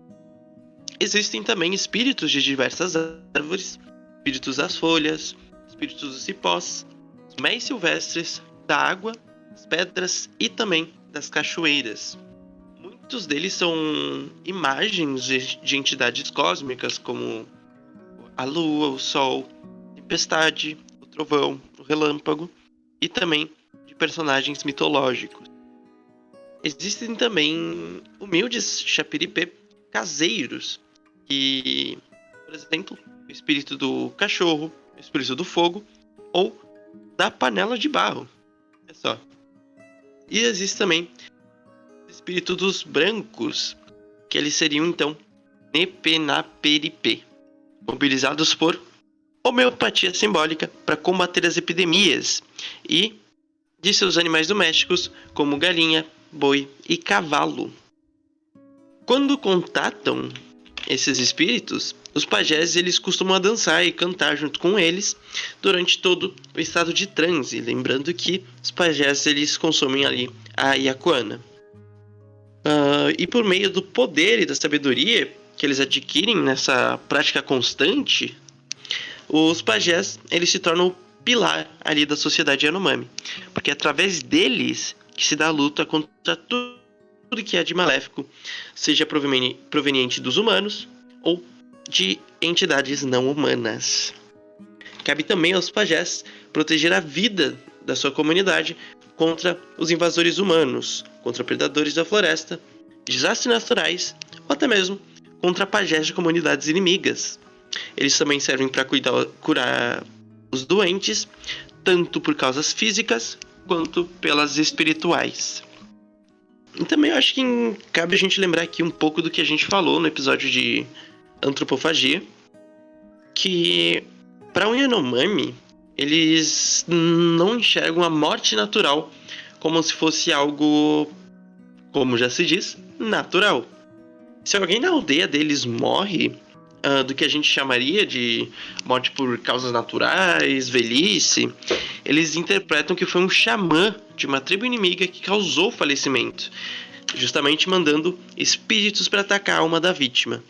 S5: Existem também espíritos de diversas árvores, espíritos das folhas, espíritos dos cipós, dos méis silvestres, da água, das pedras e também das cachoeiras. Muitos deles são imagens de entidades cósmicas como a lua, o sol, a tempestade, o trovão, o relâmpago e também de personagens mitológicos. Existem também humildes chapiripê caseiros, que, por exemplo, o espírito do cachorro, o espírito do fogo ou da panela de barro. É só. E existe também o espírito dos brancos, que eles seriam então Nepenaperipê, mobilizados por homeopatia simbólica para combater as epidemias e de seus animais domésticos, como galinha, boi e cavalo. Quando contatam esses espíritos, os pajés eles costumam dançar e cantar junto com eles durante todo o estado de transe, lembrando que os pajés eles consomem ali a iacuana. E por meio do poder e da sabedoria que eles adquirem nessa prática constante, os pajés eles se tornam o pilar ali da sociedade Yanomami, porque é através deles que se dá a luta contra tudo que é de maléfico, seja proveniente dos humanos ou de entidades não humanas. Cabe também aos pajés proteger a vida da sua comunidade contra os invasores humanos, contra predadores da floresta, desastres naturais ou até mesmo contra pajés de comunidades inimigas. Eles também servem para curar os doentes, tanto por causas físicas quanto pelas espirituais. E também eu acho que cabe a gente lembrar aqui um pouco do que a gente falou no episódio de antropofagia, que para um Yanomami, eles não enxergam a morte natural como se fosse algo, como já se diz, natural. Se alguém na aldeia deles morre, do que a gente chamaria de morte por causas naturais, velhice, eles interpretam que foi um xamã de uma tribo inimiga que causou o falecimento, justamente mandando espíritos para atacar a alma da vítima.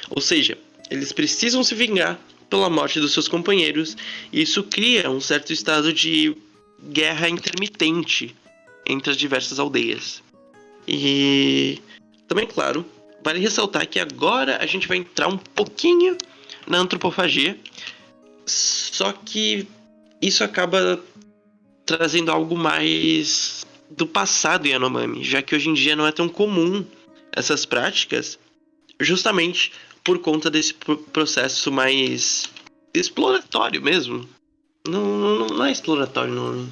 S5: Ou seja, eles precisam se vingar pela morte dos seus companheiros, e isso cria um certo estado de guerra intermitente entre as diversas aldeias. E também, claro, vale ressaltar que agora a gente vai entrar um pouquinho na antropofagia, só que isso acaba trazendo algo mais do passado Yanomami, já que hoje em dia não é tão comum essas práticas, justamente por conta desse processo mais exploratório mesmo. Não é exploratório, não.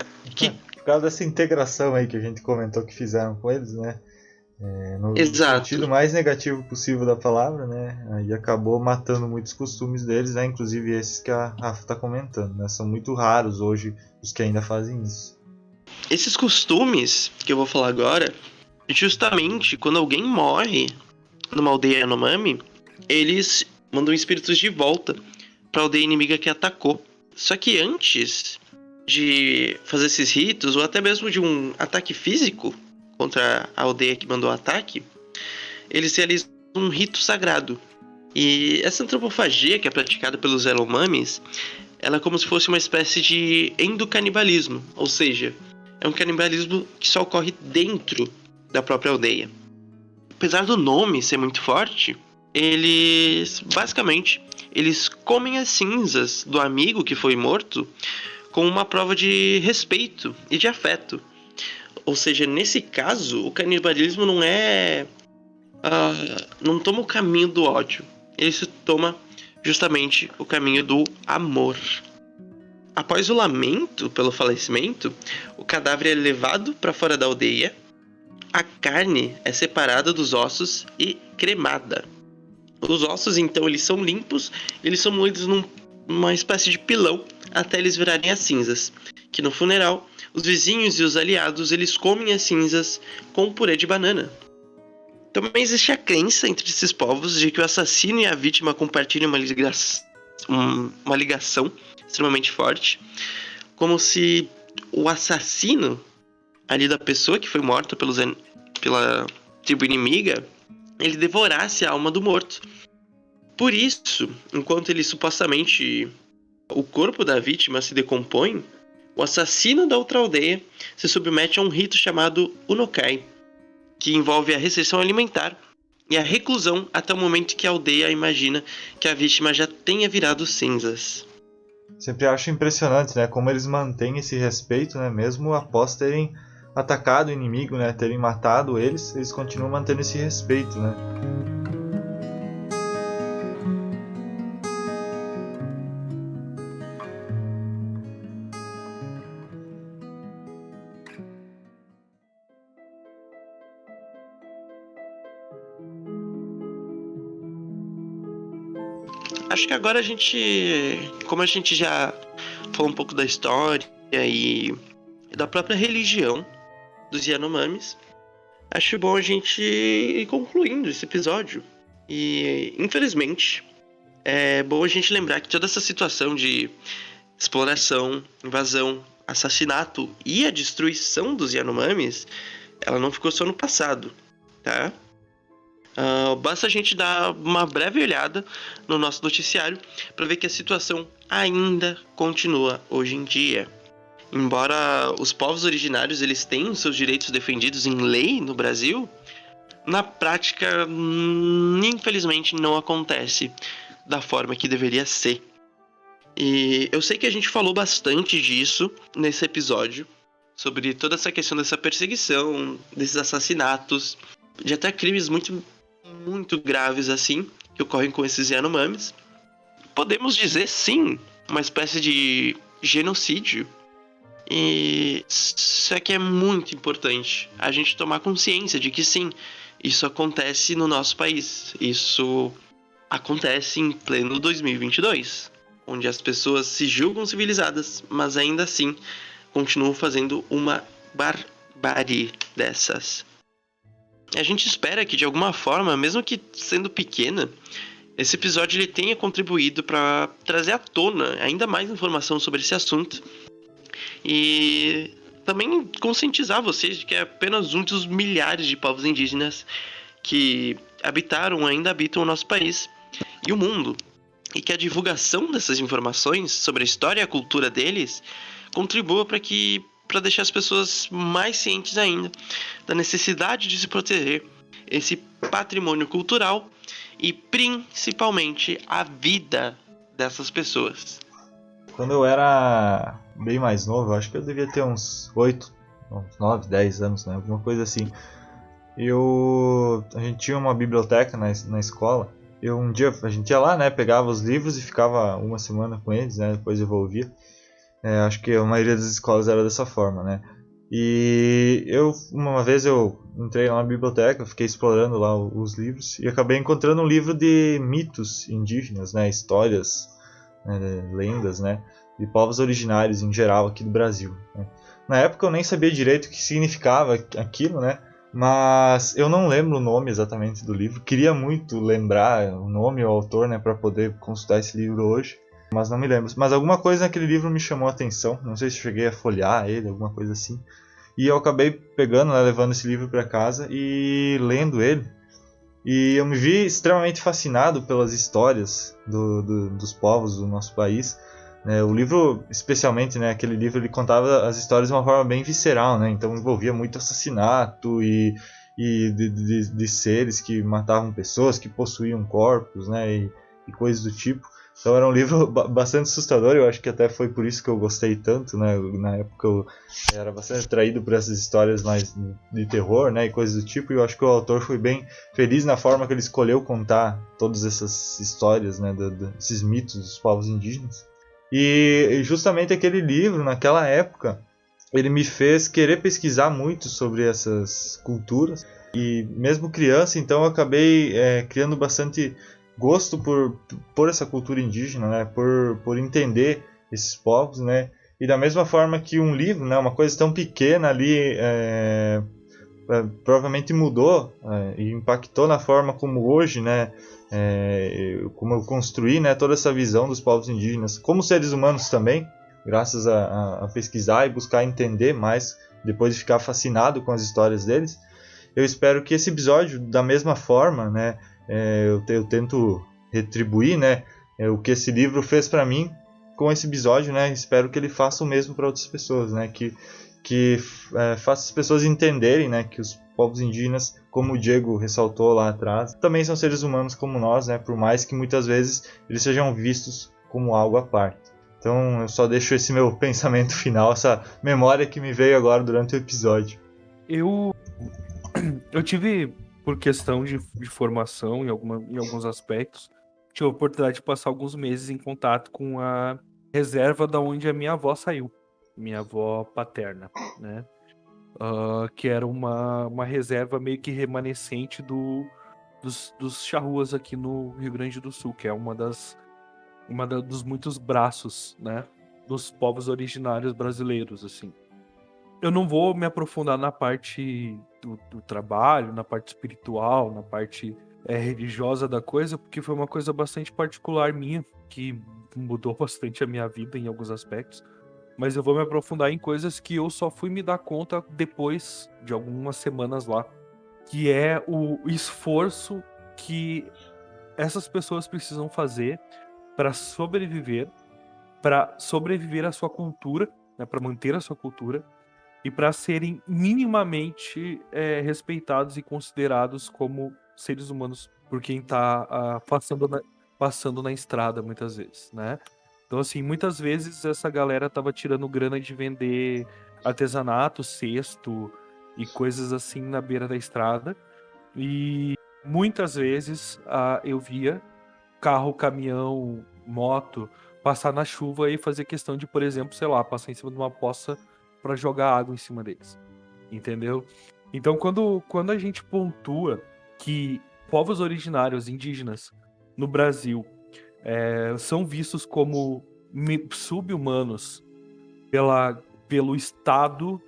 S3: por causa dessa integração aí que a gente comentou que fizeram com eles, né? No
S5: Exato.
S3: sentido mais negativo possível da palavra, né? Aí acabou matando muitos costumes deles, né? Inclusive esses que a Rafa está comentando, né? São muito raros hoje os que ainda fazem isso.
S5: Esses costumes que eu vou falar agora, justamente quando alguém morre numa aldeia Yanomami, eles mandam espíritos de volta para a aldeia inimiga que atacou. Só que antes de fazer esses ritos, ou até mesmo de um ataque físico contra a aldeia que mandou o ataque, eles realizam um rito sagrado. E essa antropofagia que é praticada pelos Yanomamis, ela é como se fosse uma espécie de endocanibalismo, ou seja, é um canibalismo que só ocorre dentro da própria aldeia. Apesar do nome ser muito forte, eles comem as cinzas do amigo que foi morto como uma prova de respeito e de afeto. Ou seja, nesse caso, o canibalismo não toma o caminho do ódio. Ele se toma justamente o caminho do amor. Após o lamento pelo falecimento, o cadáver é levado para fora da aldeia, a carne é separada dos ossos e cremada. Os ossos, então, eles são limpos, eles são moídos numa espécie de pilão até eles virarem as cinzas, que no funeral, os vizinhos e os aliados, eles comem as cinzas com purê de banana. Também existe a crença entre esses povos de que o assassino e a vítima compartilham uma ligação extremamente forte, como se o assassino ali da pessoa que foi morta pela tribo inimiga, ele devorasse a alma do morto. Por isso, enquanto o corpo da vítima se decompõe, o assassino da outra aldeia se submete a um rito chamado Unokai, que envolve a restrição alimentar e a reclusão até o momento que a aldeia imagina que a vítima já tenha virado cinzas.
S3: Sempre acho impressionante, né, como eles mantêm esse respeito, né, mesmo após terem atacado o inimigo, né, terem matado eles continuam mantendo esse respeito, né.
S5: Acho que agora como a gente já falou um pouco da história e da própria religião dos Yanomamis, acho bom a gente ir concluindo esse episódio. E, infelizmente, é bom a gente lembrar que toda essa situação de exploração, invasão, assassinato e a destruição dos Yanomamis, ela não ficou só no passado, tá? Basta a gente dar uma breve olhada no nosso noticiário para ver que a situação ainda continua hoje em dia. Embora os povos originários eles tenham seus direitos defendidos em lei no Brasil, na prática, infelizmente, não acontece da forma que deveria ser. E eu sei que a gente falou bastante disso nesse episódio, sobre toda essa questão dessa perseguição, desses assassinatos, de até crimes muito graves assim, que ocorrem com esses Yanomamis. Podemos dizer, sim, uma espécie de genocídio. E isso é que é muito importante, a gente tomar consciência de que sim, isso acontece no nosso país. Isso acontece em pleno 2022, onde as pessoas se julgam civilizadas, mas ainda assim continuam fazendo uma barbárie dessas. A gente espera que de alguma forma, mesmo que sendo pequena, esse episódio ele tenha contribuído para trazer à tona ainda mais informação sobre esse assunto e também conscientizar vocês de que é apenas um dos milhares de povos indígenas que ainda habitam o nosso país e o mundo, e que a divulgação dessas informações sobre a história e a cultura deles contribua para deixar as pessoas mais cientes ainda da necessidade de se proteger esse patrimônio cultural e principalmente a vida dessas pessoas.
S3: Quando eu era bem mais novo, eu acho que eu devia ter uns 9, 10 anos, né? Alguma coisa assim. A gente tinha uma biblioteca na escola. Um dia a gente ia lá, né? Pegava os livros e ficava uma semana com eles, né? Depois devolvia. Acho que a maioria das escolas era dessa forma, né? E uma vez eu entrei lá na biblioteca, fiquei explorando lá os livros e acabei encontrando um livro de mitos indígenas, né? Histórias, né? Lendas, né? De povos originários em geral aqui do Brasil, né? Na época eu nem sabia direito o que significava aquilo, né? Mas eu não lembro o nome exatamente do livro. Queria muito lembrar o nome e o autor, né? Para poder consultar esse livro hoje. Mas não me lembro. Mas alguma coisa naquele livro me chamou a atenção. Não sei se cheguei a folhear ele, alguma coisa assim. E eu acabei pegando, né, levando esse livro para casa e lendo ele. E eu me vi extremamente fascinado pelas histórias dos povos do nosso país. O livro, especialmente, né, aquele livro, ele contava as histórias de uma forma bem visceral, né? Então envolvia muito assassinato e de seres que matavam pessoas, que possuíam corpos, né, e coisas do tipo. Então era um livro bastante assustador, eu acho que até foi por isso que eu gostei tanto, né? Na época eu era bastante atraído por essas histórias mais de terror, né? E coisas do tipo, e eu acho que o autor foi bem feliz na forma que ele escolheu contar todas essas histórias, né? Esses mitos dos povos indígenas. E justamente aquele livro, naquela época, ele me fez querer pesquisar muito sobre essas culturas. E mesmo criança, então eu acabei criando bastante gosto por essa cultura indígena, né? Por entender esses povos, né? E da mesma forma que um livro, né? Uma coisa tão pequena ali, provavelmente mudou e impactou na forma como hoje, né? Como eu construí, né? Toda essa visão dos povos indígenas, como seres humanos também, graças a pesquisar e buscar entender mais, depois de ficar fascinado com as histórias deles. Eu espero que esse episódio, da mesma forma, né, eu tento retribuir, né, o que esse livro fez para mim com esse episódio, né. Espero que ele faça o mesmo para outras pessoas, né, que faça as pessoas entenderem, né, que os povos indígenas, como o Diego ressaltou lá atrás, também são seres humanos como nós, né, por mais que muitas vezes eles sejam vistos como algo à parte. Então eu só deixo esse meu pensamento final, essa memória que me veio agora durante o episódio.
S4: Eu tive, por questão de formação em alguns aspectos, tive a oportunidade de passar alguns meses em contato com a reserva da onde a minha avó saiu, minha avó paterna, né? Que era uma reserva meio que remanescente dos charruas aqui no Rio Grande do Sul, que é dos muitos braços, né, dos povos originários brasileiros, assim. Eu não vou me aprofundar na parte do trabalho, na parte espiritual, na parte religiosa da coisa, porque foi uma coisa bastante particular minha, que mudou bastante a minha vida em alguns aspectos. Mas eu vou me aprofundar em coisas que eu só fui me dar conta depois de algumas semanas lá, que é o esforço que essas pessoas precisam fazer para sobreviver à sua cultura, né, para manter a sua cultura e para serem minimamente respeitados e considerados como seres humanos por quem está passando na estrada muitas vezes, né? Então, assim, muitas vezes essa galera tava tirando grana de vender artesanato, cesto e coisas assim na beira da estrada. E muitas vezes eu via carro, caminhão, moto passar na chuva e fazer questão de, por exemplo, sei lá, passar em cima de uma poça para jogar água em cima deles. Entendeu? Então, quando a gente pontua que povos originários indígenas no Brasil são vistos como sub-humanos pelo Estado,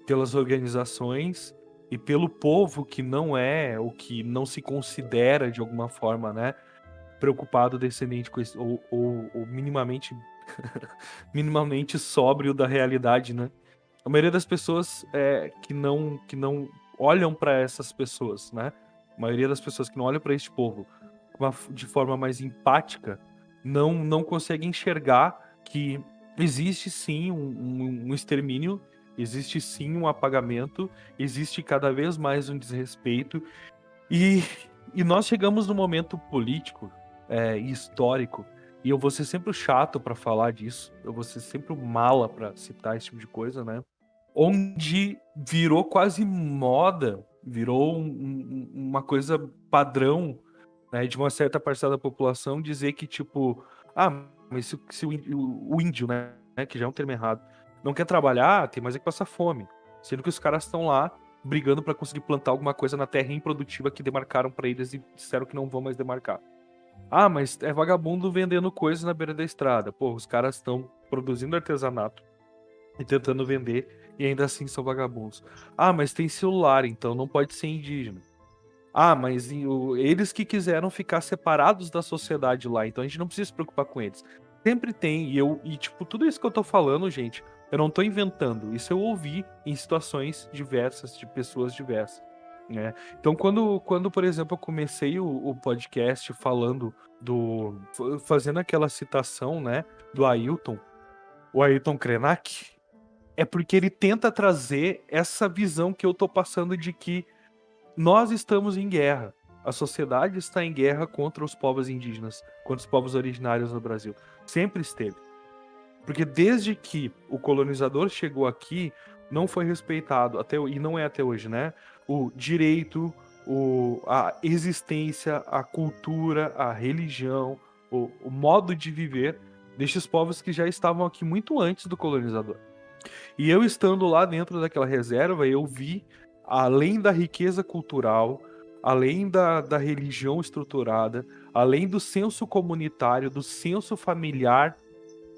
S4: pelas organizações e pelo povo que não é, ou que não se considera de alguma forma, né, preocupado, descendente com esse, ou minimamente minimamente sóbrio da realidade, né? A maioria das pessoas que não olham para essas pessoas, né? A maioria das pessoas que não olham para este povo de forma mais empática não consegue enxergar que existe sim um extermínio, existe sim um apagamento, existe cada vez mais um desrespeito e, e nós chegamos num momento político e histórico, e eu vou ser sempre o chato para falar disso, eu vou ser sempre o mala para citar esse tipo de coisa, né? Onde virou quase moda, virou uma coisa padrão, né, de uma certa parcela da população dizer que, tipo, mas se o índio, né, que já é um termo errado, não quer trabalhar, tem mais é que passar fome. Sendo que os caras estão lá brigando para conseguir plantar alguma coisa na terra improdutiva que demarcaram para eles e disseram que não vão mais demarcar. Mas é vagabundo vendendo coisas na beira da estrada. Pô, os caras estão produzindo artesanato e tentando vender e ainda assim são vagabundos. Mas tem celular, então não pode ser indígena. Mas eles que quiseram ficar separados da sociedade lá, então a gente não precisa se preocupar com eles. Sempre tem, tipo, tudo isso que eu tô falando, gente, eu não tô inventando. Isso eu ouvi em situações diversas, de pessoas diversas, né? Então, quando por exemplo, eu comecei o podcast falando fazendo aquela citação, né, do Ailton, o Ailton Krenak, é porque ele tenta trazer essa visão que eu tô passando de que nós estamos em guerra. A sociedade está em guerra contra os povos indígenas, contra os povos originários no Brasil. Sempre esteve. Porque desde que o colonizador chegou aqui, não foi respeitado, e não é até hoje, né? O direito, a existência, a cultura, a religião, o modo de viver destes povos que já estavam aqui muito antes do colonizador. E eu estando lá dentro daquela reserva, eu vi, além da riqueza cultural, além da religião estruturada, além do senso comunitário, do senso familiar,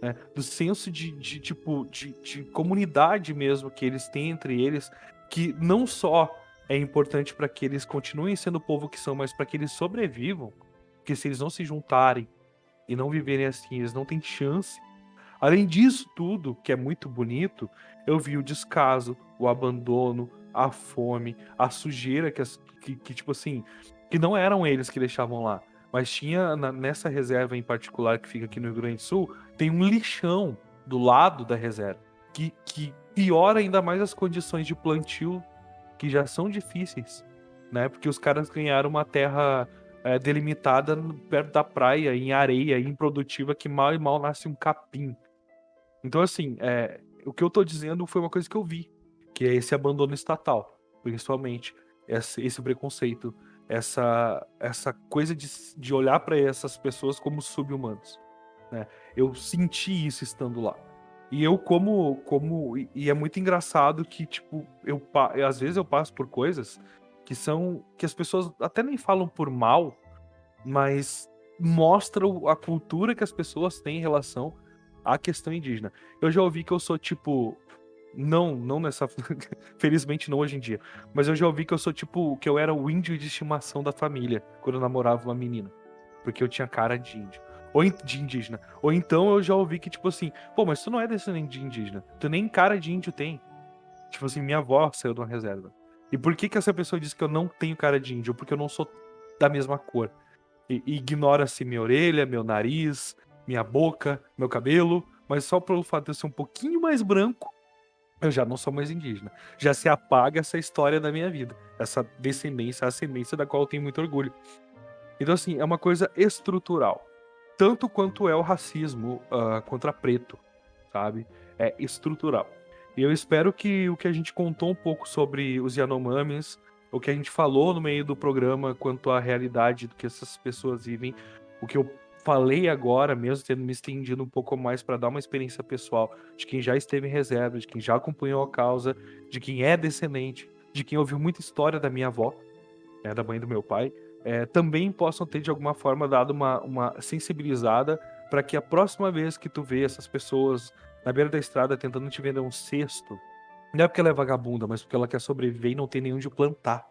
S4: né, do senso de comunidade mesmo que eles têm entre eles, que não só é importante para que eles continuem sendo o povo que são, mas para que eles sobrevivam, porque se eles não se juntarem e não viverem assim, eles não têm chance. Além disso tudo, que é muito bonito, eu vi o descaso, o abandono, a fome, a sujeira que tipo assim, que não eram eles que deixavam lá, mas tinha nessa reserva em particular que fica aqui no Rio Grande do Sul, tem um lixão do lado da reserva, que piora ainda mais as condições de plantio, que já são difíceis, né? Porque os caras ganharam uma terra delimitada perto da praia, em areia, improdutiva, que mal e mal nasce um capim. Então, assim, o que eu tô dizendo foi uma coisa que eu vi, que é esse abandono estatal, principalmente, esse preconceito, essa coisa de olhar para essas pessoas como sub-humanos, né? Eu senti isso estando lá. E eu e é muito engraçado que, tipo, às vezes eu passo por coisas que as pessoas até nem falam por mal, mas mostram a cultura que as pessoas têm em relação à questão indígena. Eu já ouvi que eu sou tipo. Não nessa. Felizmente não hoje em dia. Mas eu já ouvi que eu sou tipo. Que eu era o índio de estimação da família quando eu namorava uma menina. Porque eu tinha cara de índio. De indígena. Ou então eu já ouvi que, tipo assim, pô, mas tu não é descendente de indígena. Tu nem cara de índio tem. Tipo assim, minha avó saiu de uma reserva. E por que essa pessoa diz que eu não tenho cara de índio? Porque eu não sou da mesma cor. E ignora-se minha orelha, meu nariz, minha boca, meu cabelo, mas só pelo fato de eu ser um pouquinho mais branco, eu já não sou mais indígena. Já se apaga essa história da minha vida, essa descendência, ascendência da qual eu tenho muito orgulho. Então, assim, é uma coisa estrutural. Tanto quanto é o racismo contra preto, sabe? É estrutural. E eu espero que o que a gente contou um pouco sobre os Yanomamis, o que a gente falou no meio do programa quanto à realidade do que essas pessoas vivem, o que eu falei agora, mesmo tendo me estendido um pouco mais para dar uma experiência pessoal de quem já esteve em reserva, de quem já acompanhou a causa, de quem é descendente, de quem ouviu muita história da minha avó, né, da mãe do meu pai, também possam ter de alguma forma dado uma sensibilizada para que a próxima vez que tu vê essas pessoas na beira da estrada tentando te vender um cesto, não é porque ela é vagabunda, mas porque ela quer sobreviver e não tem nenhum de plantar.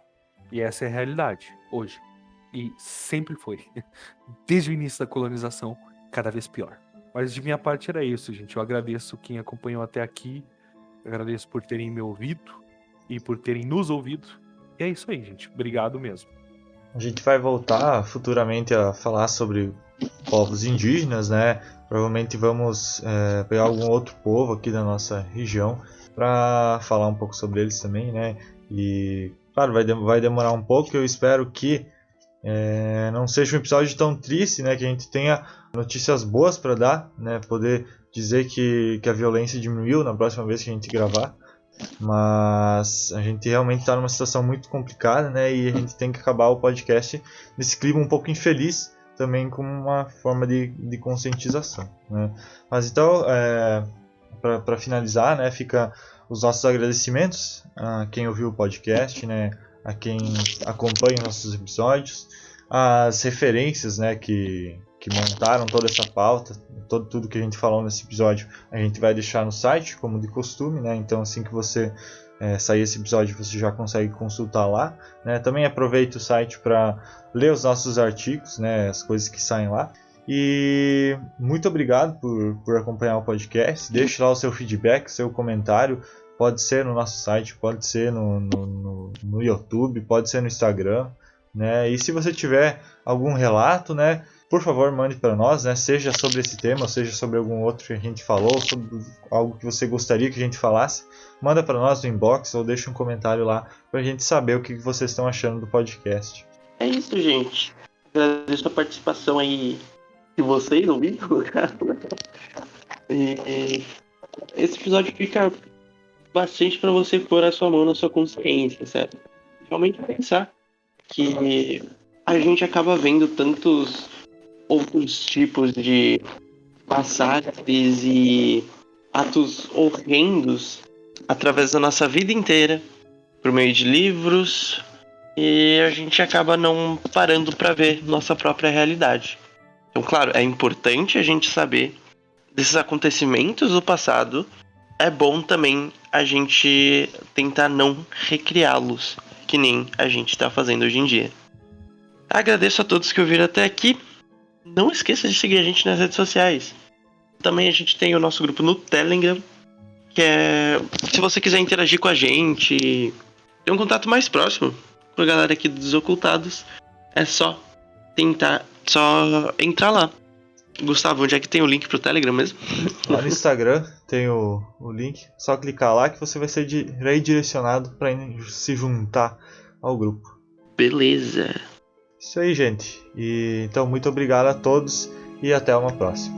S4: E essa é a realidade, hoje. E sempre foi. Desde o início da colonização, cada vez pior. Mas de minha parte era isso, gente. Eu agradeço quem acompanhou até aqui. Eu agradeço por terem me ouvido e por terem nos ouvido. E é isso aí, gente. Obrigado mesmo.
S3: A gente vai voltar futuramente a falar sobre povos indígenas, né? Provavelmente vamos pegar algum outro povo aqui da nossa região para falar um pouco sobre eles também, né? E claro, vai demorar um pouco. Eu espero que não seja um episódio tão triste, né? Que a gente tenha notícias boas para dar, né? Poder dizer que a violência diminuiu na próxima vez que a gente gravar. Mas a gente realmente está numa situação muito complicada, né? E a gente tem que acabar o podcast nesse clima um pouco infeliz, também com uma forma de conscientização, né? Mas então, para finalizar, né, fica os nossos agradecimentos a quem ouviu o podcast, né, a quem acompanha nossos episódios, as referências, né, que montaram toda essa pauta, tudo que a gente falou nesse episódio, a gente vai deixar no site, como de costume, né? Então assim que você sair esse episódio, você já consegue consultar lá, né? Também aproveita o site para ler os nossos artigos, né? As coisas que saem lá. E muito obrigado por acompanhar o podcast. Deixe lá o seu feedback, seu comentário. Pode ser no nosso site, pode ser no YouTube, pode ser no Instagram, né? E se você tiver algum relato, né, por favor, mande para nós, né? Seja sobre esse tema, ou seja sobre algum outro que a gente falou, sobre algo que você gostaria que a gente falasse, manda para nós no inbox ou deixa um comentário lá para a gente saber o que vocês estão achando do podcast.
S5: É isso, gente. Agradeço a participação aí de vocês, ouvindo. Esse episódio fica bastante para você pôr a sua mão na sua consciência, certo? Realmente pensar que a gente acaba vendo tantos outros tipos de massacres e atos horrendos através da nossa vida inteira, por meio de livros, e a gente acaba não parando para ver nossa própria realidade. Então, claro, é importante a gente saber desses acontecimentos do passado. É bom também a gente tentar não recriá-los, que nem a gente está fazendo hoje em dia. Agradeço a todos que ouviram até aqui. Não esqueça de seguir a gente nas redes sociais. Também a gente tem o nosso grupo no Telegram, que é, se você quiser interagir com a gente, ter um contato mais próximo com a galera aqui dos Desocultados, é só entrar lá. Gustavo, onde é que tem o link pro Telegram mesmo?
S3: Lá no Instagram tem o link, só clicar lá que você vai ser redirecionado para se juntar ao grupo.
S5: Beleza.
S3: Isso aí, gente. E então, muito obrigado a todos e até uma próxima.